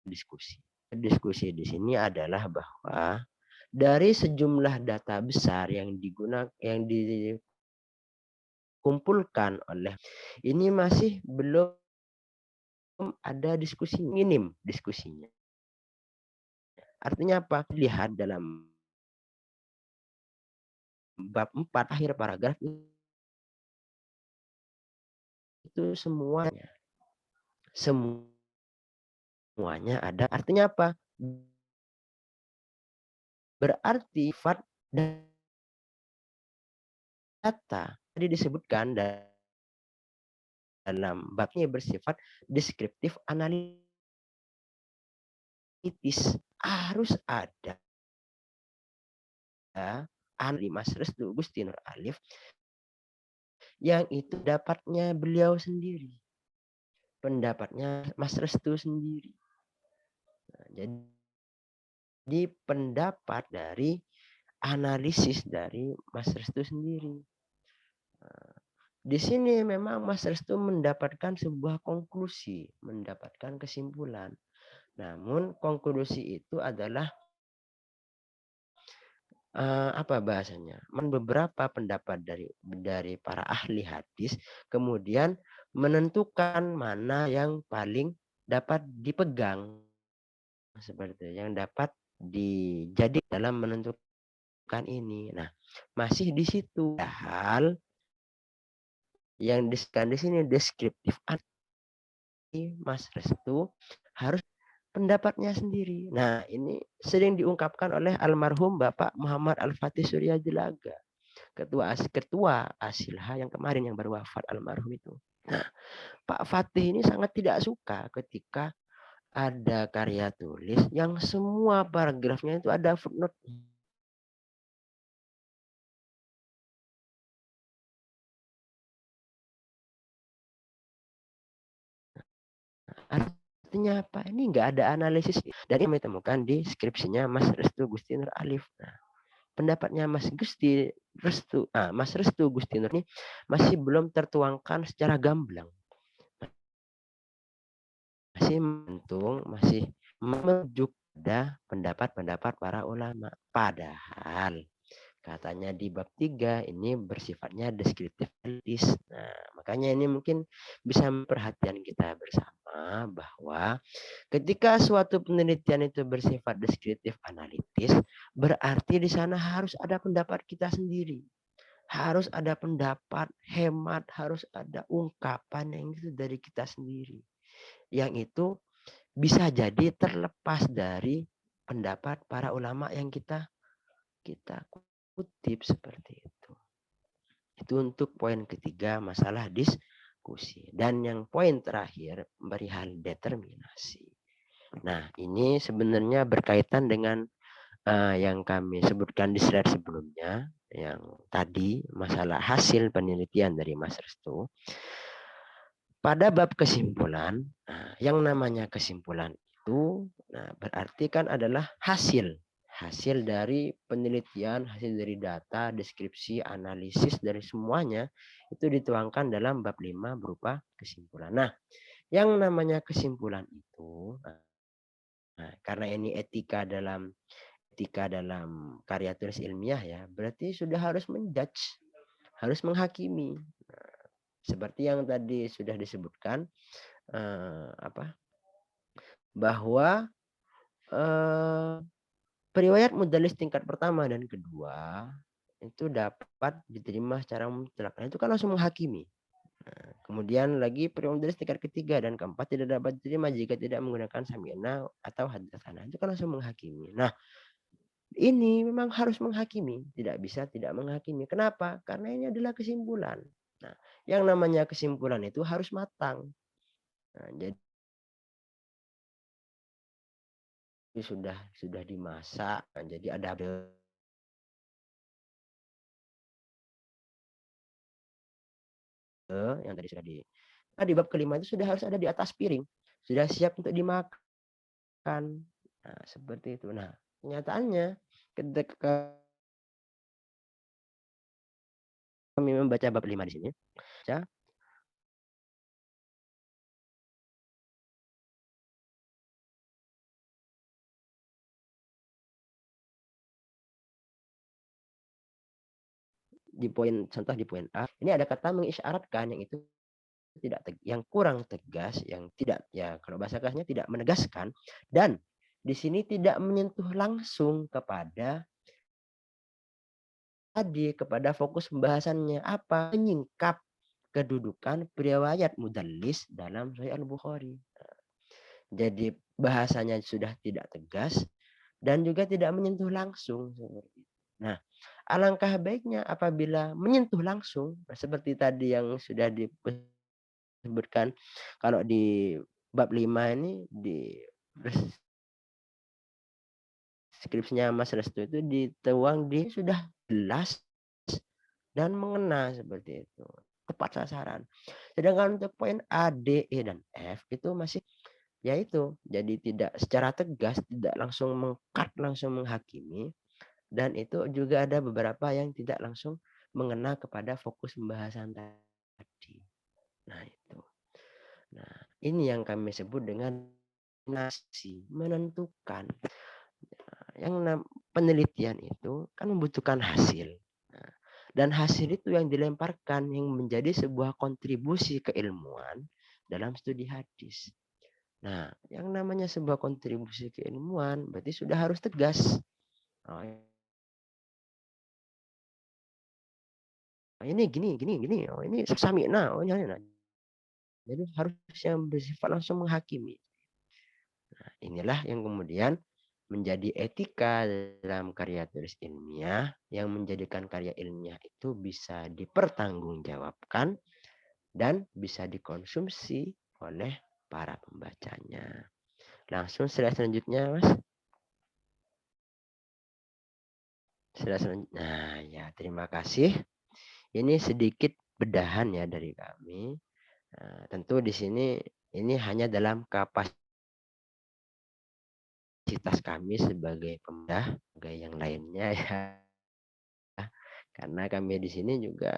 diskusi. Diskusi di sini adalah bahwa dari sejumlah data besar yang dikumpulkan oleh ini masih belum ada diskusi, minim diskusinya. Artinya apa? Lihat dalam bab 4 akhir paragraf itu semuanya ada. Artinya apa? Berarti data tadi disebutkan dalam babnya bersifat deskriptif analitis. Harus ada Mas Restu Gusti Nur Alif yang itu dapatnya beliau sendiri, pendapatnya Mas Restu sendiri. Nah, jadi pendapat dari analisis dari Mas Restu sendiri. Nah, di sini memang Mas Restu mendapatkan sebuah konklusi, mendapatkan kesimpulan. Namun konklusi itu adalah apa bahasanya? Beberapa pendapat dari para ahli hadis kemudian menentukan mana yang paling dapat dipegang seperti yang dapat dijadi dalam menentukan ini. Nah, masih di situ. Hal yang disebutkan di sini deskriptif Mas Restu harus pendapatnya sendiri. Nah, ini sering diungkapkan oleh almarhum Bapak Muhammad Al-Fatih Surya Jelaga, ketua Asilha yang kemarin yang baru wafat almarhum itu. Nah, Pak Fatih ini sangat tidak suka ketika ada karya tulis yang semua paragrafnya itu ada footnote. Artinya apa? Ini nggak ada analisis. Dan kami temukan di skripsinya Mas Restu Gusti Nur Alif. Nah, pendapatnya Mas Restu Gusti Nur ini masih belum tertuangkan secara gamblang. Masih merujuk pada pendapat-pendapat para ulama. Padahal katanya di bab 3 ini bersifatnya deskriptif. Nah, Makanya ini mungkin bisa perhatian kita bersama bahwa ketika suatu penelitian itu bersifat deskriptif analitis, berarti di sana harus ada pendapat kita sendiri. Harus ada pendapat, hemat, harus ada ungkapan yang itu dari kita sendiri. Yang itu bisa jadi terlepas dari pendapat para ulama yang kita kutip seperti itu. Itu untuk poin ketiga, masalah diskusi. Dan yang poin terakhir, perihal determinasi. Nah, ini sebenarnya berkaitan dengan yang kami sebutkan di slide sebelumnya, yang tadi masalah hasil penelitian dari Mas Restu. Pada bab kesimpulan, yang namanya kesimpulan itu berarti kan adalah hasil dari penelitian, hasil dari data, deskripsi, analisis dari semuanya itu dituangkan dalam bab 5 berupa kesimpulan. Nah, yang namanya kesimpulan itu, karena ini etika dalam karya tulis ilmiah ya, berarti sudah harus menjudge, harus menghakimi. Seperti yang tadi sudah disebutkan, bahwa periwayat mudallis tingkat pertama dan kedua itu dapat diterima secara mutlak. Nah, itu kan langsung menghakimi. Kemudian lagi periwayat mudallis tingkat ketiga dan keempat tidak dapat diterima jika tidak menggunakan sami'na atau haddatsana. Itu kan langsung menghakimi. Nah, ini memang harus menghakimi, tidak bisa tidak menghakimi. Kenapa? Karena ini adalah kesimpulan. Nah, yang namanya kesimpulan itu harus matang. Nah, jadi sudah dimasak, jadi ada yang tadi sudah di bab kelima itu sudah harus ada di atas piring, sudah siap untuk dimakan. Nah, seperti itu. Nah, kenyataannya ketika kami membaca bab 5 di sini, ya, di poin A, ini ada kata mengisyaratkan yang itu yang kurang tegas, yang tidak, ya kalau bahasa kasarnya tidak menegaskan, dan di sini tidak menyentuh langsung kepada fokus pembahasannya, apa? Menyingkap kedudukan riwayat mudallis dalam Sahih Al-Bukhari. Jadi bahasanya sudah tidak tegas dan juga tidak menyentuh langsung seperti itu. Nah, alangkah baiknya apabila menyentuh langsung seperti tadi yang sudah disebutkan, kalau di bab 5 ini di skripsinya Mas Restu itu dituang di sudah jelas dan mengena seperti itu, tepat sasaran. Sedangkan untuk poin A, D, E, dan F itu masih yaitu jadi tidak secara tegas, tidak langsung mengkat, langsung menghakimi, dan itu juga ada beberapa yang tidak langsung mengena kepada fokus pembahasan tadi. Nah, itu. Nah, ini yang kami sebut dengan menentukan. Yang penelitian itu kan membutuhkan hasil. Nah, dan hasil itu yang dilemparkan yang menjadi sebuah kontribusi keilmuan dalam studi hadis. Nah, yang namanya sebuah kontribusi keilmuan berarti sudah harus tegas. Oh, ini gini. Oh, ini sami'na. Oh, ini. Jadi harus yang bersifat langsung menghakimi. Nah, inilah yang kemudian menjadi etika dalam karya tulis ilmiah yang menjadikan karya ilmiah itu bisa dipertanggungjawabkan dan bisa dikonsumsi oleh para pembacanya. Langsung slide selanjutnya, Mas. Slide selanjutnya. Nah, ya, terima kasih. Ini sedikit bedahan ya dari kami. Nah, tentu di sini ini hanya dalam kapasitas kami sebagai pembedah, sebagai yang lainnya ya. Karena kami di sini juga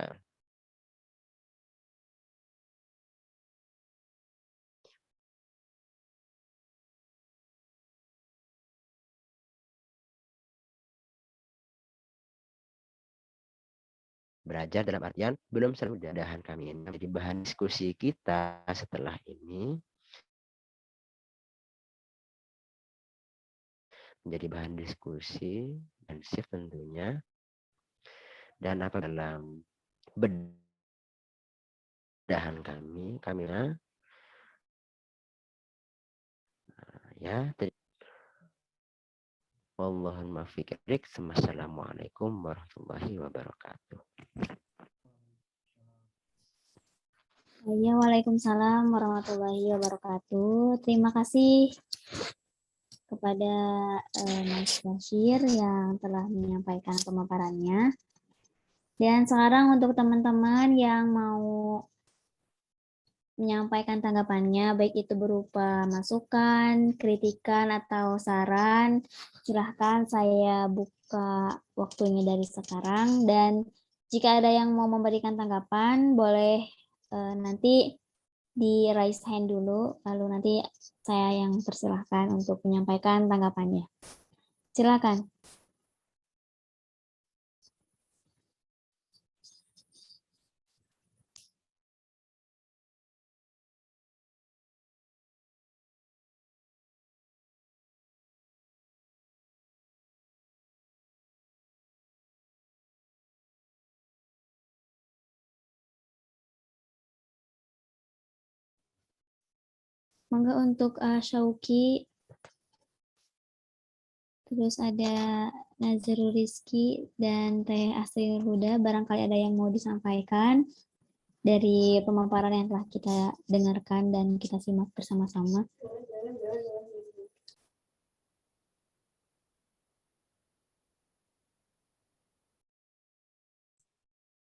Belajar dalam artian belum selesai. Mudah-mudahan kami ini menjadi bahan diskusi kita setelah ini, menjadi bahan diskusi dan shift tentunya. Dan apa dalam bedahan kami ya. Wallahul muwaffiq. Assalamualaikum warahmatullahi wabarakatuh. Ya, waalaikumsalam warahmatullahi wabarakatuh. Terima kasih kepada Mas Bashir yang telah menyampaikan pemaparannya. Dan sekarang untuk teman-teman yang mau menyampaikan tanggapannya, baik itu berupa masukan, kritikan, atau saran, silahkan saya buka waktunya dari sekarang. Dan jika ada yang mau memberikan tanggapan, boleh nanti di raise hand dulu, lalu nanti saya yang persilahkan untuk menyampaikan tanggapannya. Silakan. Monggo untuk Syauki, terus ada Nazarul Rizky dan Teh Asri Huda, barangkali ada yang mau disampaikan dari pemaparan yang telah kita dengarkan dan kita simak bersama-sama.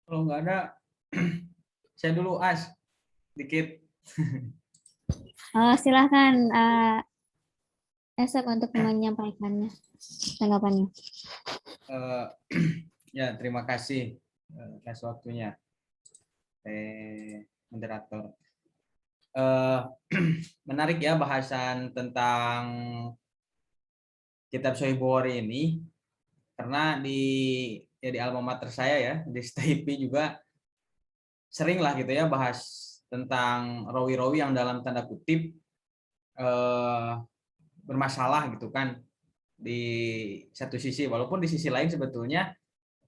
Kalau nggak ada, saya dulu dikit. Silahkan Esok untuk menyampaikannya, tanggapannya. Ya, terima kasih atas waktunya, moderator. Menarik ya bahasan tentang kitab Sahih Bukhari ini, karena di alma mater saya ya, di STIP juga sering lah gitu ya bahas tentang rawi-rawi yang dalam tanda kutip bermasalah gitu kan di satu sisi, walaupun di sisi lain sebetulnya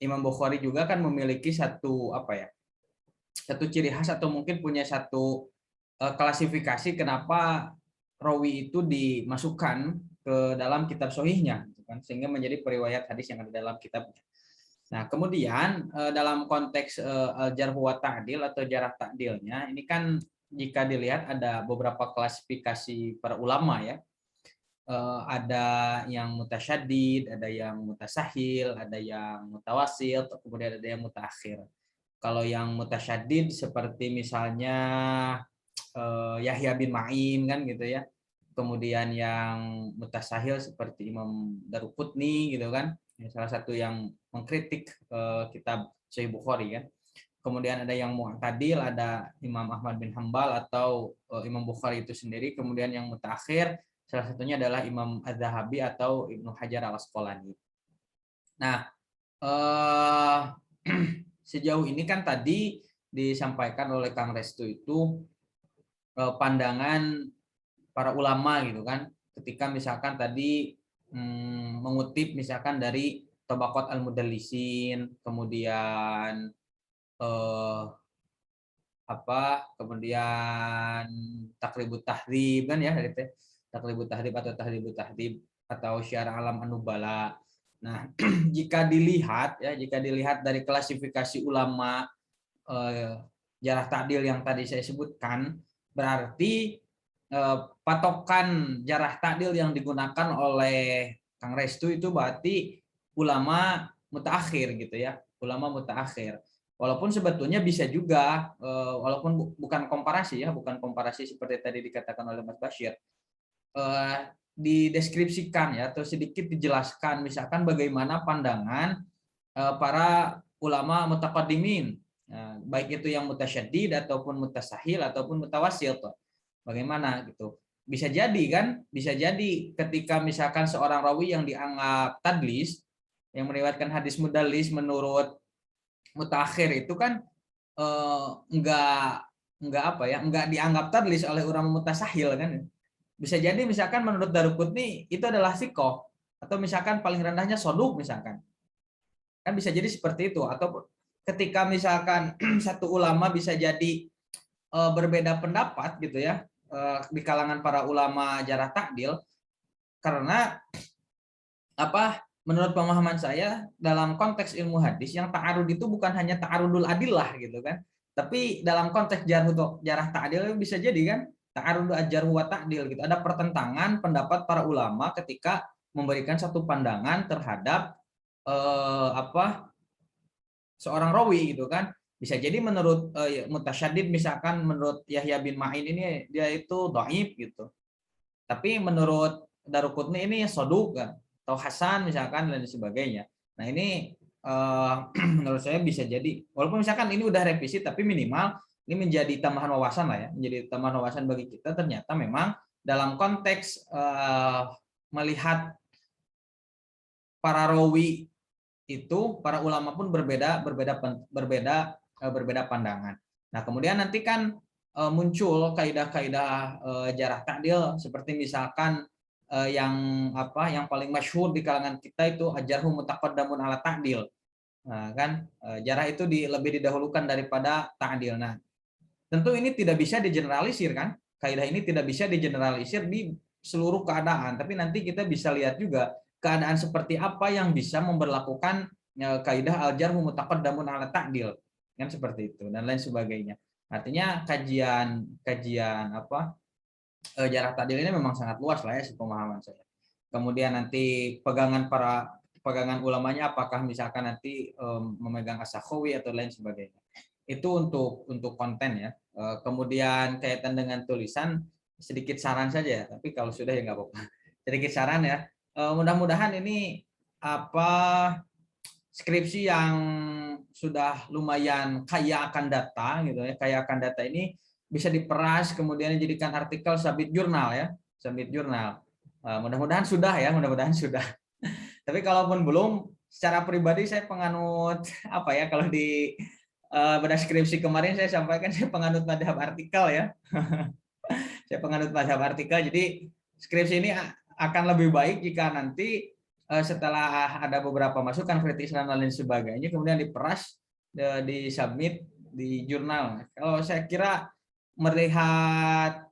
Imam Bukhari juga kan memiliki satu ciri khas atau mungkin punya satu klasifikasi kenapa rawi itu dimasukkan ke dalam kitab sahihnya gitu kan, sehingga menjadi periwayat hadis yang ada dalam kitabnya. Nah, kemudian dalam konteks al-jarh wa ta'dil atau jarah ta'dilnya, ini kan jika dilihat ada beberapa klasifikasi para ulama ya. Ada yang mutasyaddid, ada yang mutasahil, ada yang mutawasil, kemudian ada yang mutaakhir. Kalau yang mutasyaddid seperti misalnya Yahya bin Ma'in kan gitu ya. Kemudian yang mutasahil seperti Imam Daruqutni gitu kan. Salah satu yang mengkritik kitab Sahih Bukhari kan. Kemudian ada yang mu'tadil, ada Imam Ahmad bin Hambal atau Imam Bukhari itu sendiri. Kemudian yang mutaakhir salah satunya adalah Imam Az-Zahabi atau Ibnu Hajar Al-Asqalani. Nah, sejauh ini kan tadi disampaikan oleh Kang Restu itu pandangan para ulama gitu kan, ketika misalkan tadi mengutip misalkan dari Tabaqat Al-Mudallisin, kemudian kemudian Taqribut Tahdhib kan ya gitu. Taqribut Tahdhib atau Tahdhibut Tahdhib atau Syarah Alam An-Nubala. Nah, jika dilihat dari klasifikasi ulama jarah ta'dil yang tadi saya sebutkan, berarti patokan jarah ta'dil yang digunakan oleh Kang Restu itu berarti ulama mutaakhir gitu ya, ulama mutaakhir. Walaupun sebetulnya bisa juga, walaupun bukan komparasi seperti tadi dikatakan oleh Mas Bashir, dideskripsikan ya atau sedikit dijelaskan misalkan bagaimana pandangan para ulama mutaqaddimin, baik itu yang mutasyaddid ataupun mutasahil ataupun mutawassil tuh. Bagaimana gitu. Bisa jadi ketika misalkan seorang rawi yang dianggap tadlis, yang meriwayatkan hadis mudallis menurut mutakhir itu kan enggak apa ya, enggak dianggap tadlis oleh ulama mutasahil kan. Bisa jadi misalkan menurut Daruqutni itu adalah sikoh, atau misalkan paling rendahnya soduk misalkan. Kan bisa jadi seperti itu, atau ketika misalkan satu ulama bisa jadi berbeda pendapat gitu ya di kalangan para ulama jarah ta'dil, karena apa, menurut pemahaman saya dalam konteks ilmu hadis yang ta'arud itu bukan hanya ta'arudul adillah gitu kan, tapi dalam konteks jarah ta'dil bisa jadi kan ta'arudul jarh wa ta'dil gitu, ada pertentangan pendapat para ulama ketika memberikan satu pandangan terhadap seorang rawi gitu kan. Bisa jadi menurut mutasyaddid misalkan menurut Yahya bin Ma'in ini dia itu dhaif gitu, tapi menurut Daruqutni ini soduk kan, atau Hasan misalkan dan sebagainya. Nah ini menurut saya bisa jadi, walaupun misalkan ini udah revisi, tapi minimal ini menjadi tambahan wawasan lah ya, menjadi tambahan wawasan bagi kita. Ternyata memang dalam konteks melihat para rawi itu, para ulama pun berbeda pandangan. Nah kemudian nanti kan muncul kaidah-kaidah jarah ta'dil, seperti misalkan yang paling masyhur di kalangan kita itu ajarhu mutaqaddamun ala ta'dil. Nah kan jarah itu lebih didahulukan daripada ta'dil. Nah tentu ini tidak bisa digeneralisir kan, kaidah ini tidak bisa digeneralisir di seluruh keadaan, tapi nanti kita bisa lihat juga keadaan seperti apa yang bisa memberlakukan kaidah al-jarh mutaqaddamun ala ta'dil kan, seperti itu dan lain sebagainya. Artinya kajian jarah ta'dil ini memang sangat luas lah ya sepemahaman saya. Kemudian nanti pegangan ulamanya apakah misalkan nanti memegang as-Sakhawi atau lain sebagainya. Itu untuk konten ya. Kemudian kaitan dengan tulisan, sedikit saran saja, tapi kalau sudah ya nggak apa-apa. Sedikit saran ya. Mudah-mudahan ini skripsi yang sudah lumayan kaya akan data gitu ya, kaya akan data ini bisa diperas kemudian dijadikan artikel sabit jurnal ya, sabit jurnal. Mudah-mudahan sudah ya, mudah-mudahan sudah. Tapi kalaupun belum, secara pribadi saya penganut kalau di bedah skripsi kemarin saya sampaikan saya penganut madhab artikel ya. Saya penganut madhab artikel, jadi skripsi ini akan lebih baik jika nanti setelah ada beberapa masukan kritis dan lain sebagainya kemudian diperas, disubmit di jurnal. Kalau saya kira melihat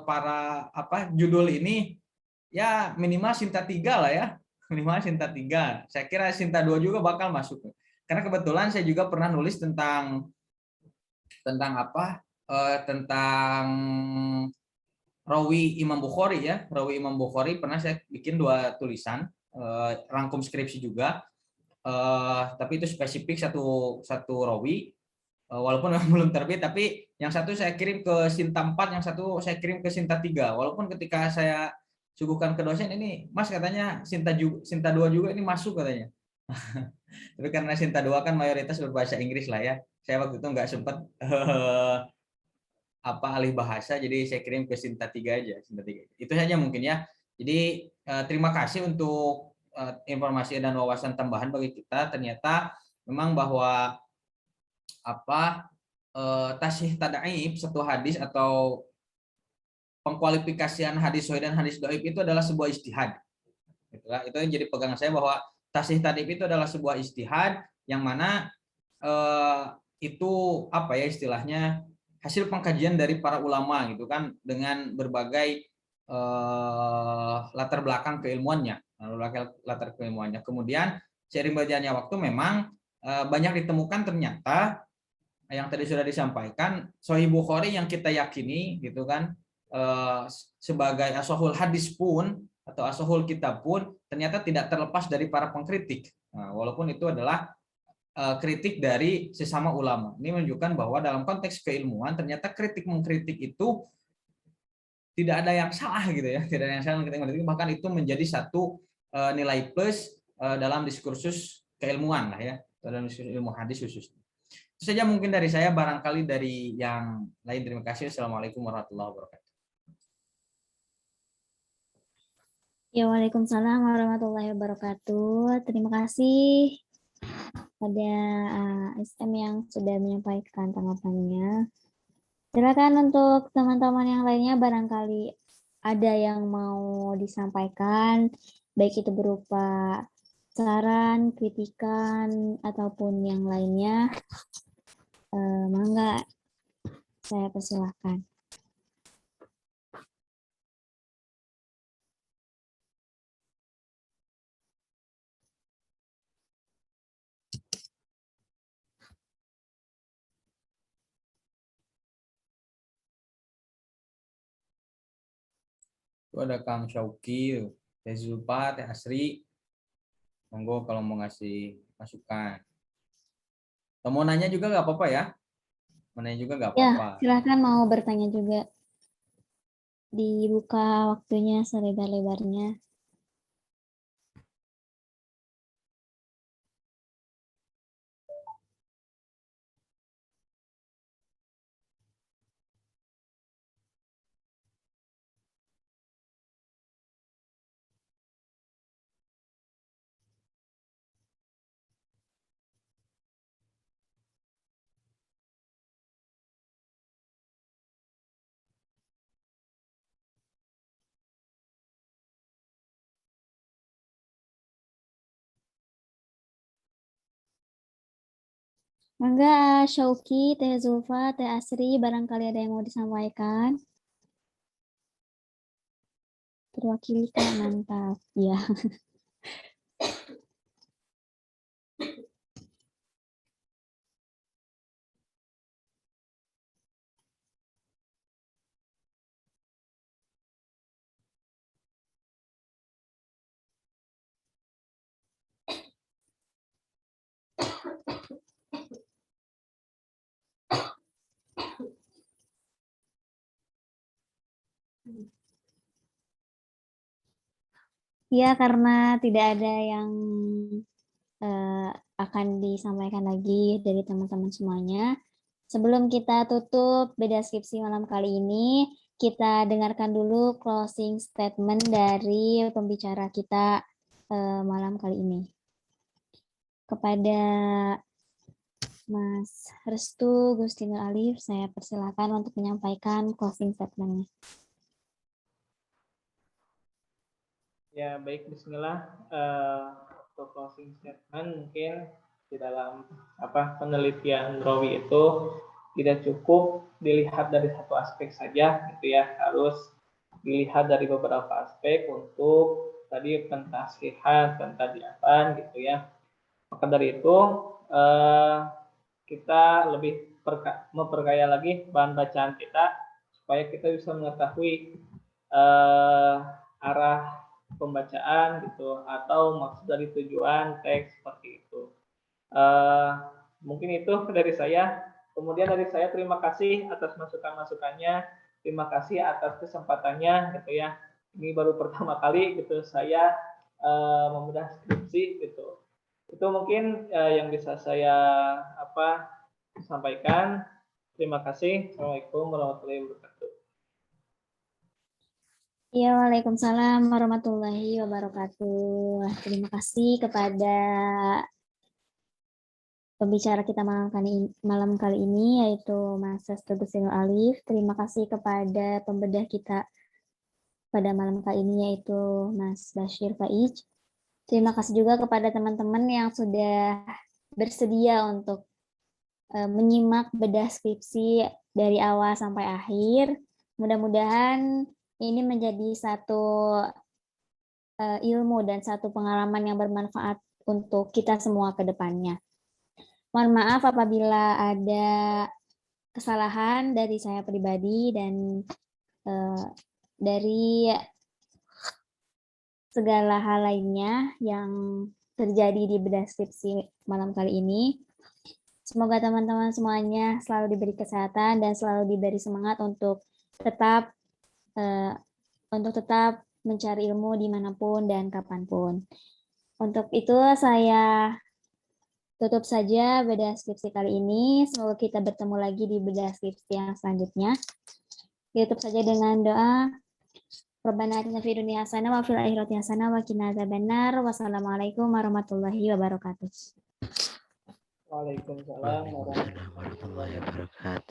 para judul ini ya minimal Sinta 3 lah ya, minimal Sinta 3. Saya kira Sinta 2 juga bakal masuk. Karena kebetulan saya juga pernah nulis tentang rawi Imam Bukhari ya, rawi Imam Bukhari pernah saya bikin 2 tulisan, rangkum skripsi juga, tapi itu spesifik satu rawi, walaupun memang belum terbit, tapi yang satu saya kirim ke Sinta 4, yang satu saya kirim ke Sinta 3, walaupun ketika saya suguhkan ke dosen ini, Mas katanya Sinta 2 juga ini masuk katanya. Tapi karena Sinta 2 kan mayoritas berbahasa Inggris lah ya, saya waktu itu nggak sempat alih bahasa, jadi saya kirim ke Sinta 3 aja, Sinta 3. Itu saja mungkin ya. Jadi terima kasih untuk informasi dan wawasan tambahan bagi kita. Ternyata memang bahwa tasih tadaib satu hadis atau pengkualifikasian hadis sahih dan hadis dhaif itu adalah sebuah ijtihad. Itu yang jadi pegangan saya, bahwa tasih tadaib itu adalah sebuah ijtihad yang mana itu istilahnya hasil pengkajian dari para ulama gitu kan, dengan berbagai latar belakang keilmuannya, Kemudian seiring berjalannya waktu memang banyak ditemukan ternyata yang tadi sudah disampaikan, Sahih Bukhari yang kita yakini gitu kan sebagai ashahul hadis pun atau ashahul kitab pun ternyata tidak terlepas dari para pengkritik. Nah, walaupun itu adalah kritik dari sesama ulama. Ini menunjukkan bahwa dalam konteks keilmuan ternyata kritik mengkritik itu tidak ada yang salah gitu ya, tidak ada yang salah mengkritik, bahkan itu menjadi satu nilai plus dalam diskursus keilmuan lah ya, dalam diskursus ilmu hadis khususnya. Itu saja mungkin dari saya, barangkali dari yang lain. Terima kasih. Assalamualaikum warahmatullahi wabarakatuh. Ya, waalaikumsalam warahmatullahi wabarakatuh. Terima kasih pada SM yang sudah menyampaikan tanggapannya. Silakan untuk teman-teman yang lainnya barangkali ada yang mau disampaikan, baik itu berupa saran, kritikan, ataupun yang lainnya. Mangga, saya persilahkan. Itu ada Kang Syauki, Teh Zulfa, Teh Asri. Monggo kalau mau ngasih masukan. Atau mau nanya juga nggak apa-apa ya. Mau nanya juga nggak Ya, apa-apa. silakan mau bertanya juga. Dibuka waktunya selebar-lebarnya. Mangga, Syauki, Teh Zulfa, Teh Asri, barangkali ada yang mau disampaikan. Terwakili Kak, mantap. Ya. Ya, karena tidak ada yang akan disampaikan lagi dari teman-teman semuanya. Sebelum kita tutup beda skripsi malam kali ini, kita dengarkan dulu closing statement dari pembicara kita malam kali ini. Kepada Mas Restu Gustinur Alif, saya persilakan untuk menyampaikan closing statement-nya. Ya, baik, bismillah. Untuk closing statement mungkin di dalam penelitian Rawi itu tidak cukup dilihat dari satu aspek saja gitu ya, harus dilihat dari beberapa aspek untuk tadi pentasihan, pentadiatan gitu ya. Maka dari itu kita lebih memperkaya lagi bahan bacaan kita supaya kita bisa mengetahui arah pembacaan gitu atau maksud dari tujuan teks seperti itu. Mungkin itu dari saya. Kemudian dari saya terima kasih atas masukan-masukannya, terima kasih atas kesempatannya gitu ya. Ini baru pertama kali gitu saya membedah skripsi gitu. Itu mungkin yang bisa saya sampaikan. Terima kasih. Assalamualaikum warahmatullahi wabarakatuh. Ya, Waalaikumsalam warahmatullahi wabarakatuh. Terima kasih kepada pembicara kita malam kali ini, yaitu Mas Restu Gustinur Alif. Terima kasih kepada pembedah kita pada malam kali ini, yaitu Mas Bashir Faiz. Terima kasih juga kepada teman-teman yang sudah bersedia untuk menyimak bedah skripsi dari awal sampai akhir. Mudah-mudahan ini menjadi satu ilmu dan satu pengalaman yang bermanfaat untuk kita semua ke depannya. Mohon maaf apabila ada kesalahan dari saya pribadi dan dari segala hal lainnya yang terjadi di bedah skripsi malam kali ini. Semoga teman-teman semuanya selalu diberi kesehatan dan selalu diberi semangat untuk tetap mencari ilmu dimanapun dan kapanpun. Untuk itu saya tutup saja bedah skripsi kali ini. Semoga kita bertemu lagi di bedah skripsi yang selanjutnya. Ditutup saja dengan doa. Rabbana atina fid dunya hasanah wa fil akhirati hasanah wa qina adzabannar. Wassalamualaikum warahmatullahi wabarakatuh. Waalaikumsalam Waalaikumsalam warahmatullahi wabarakatuh.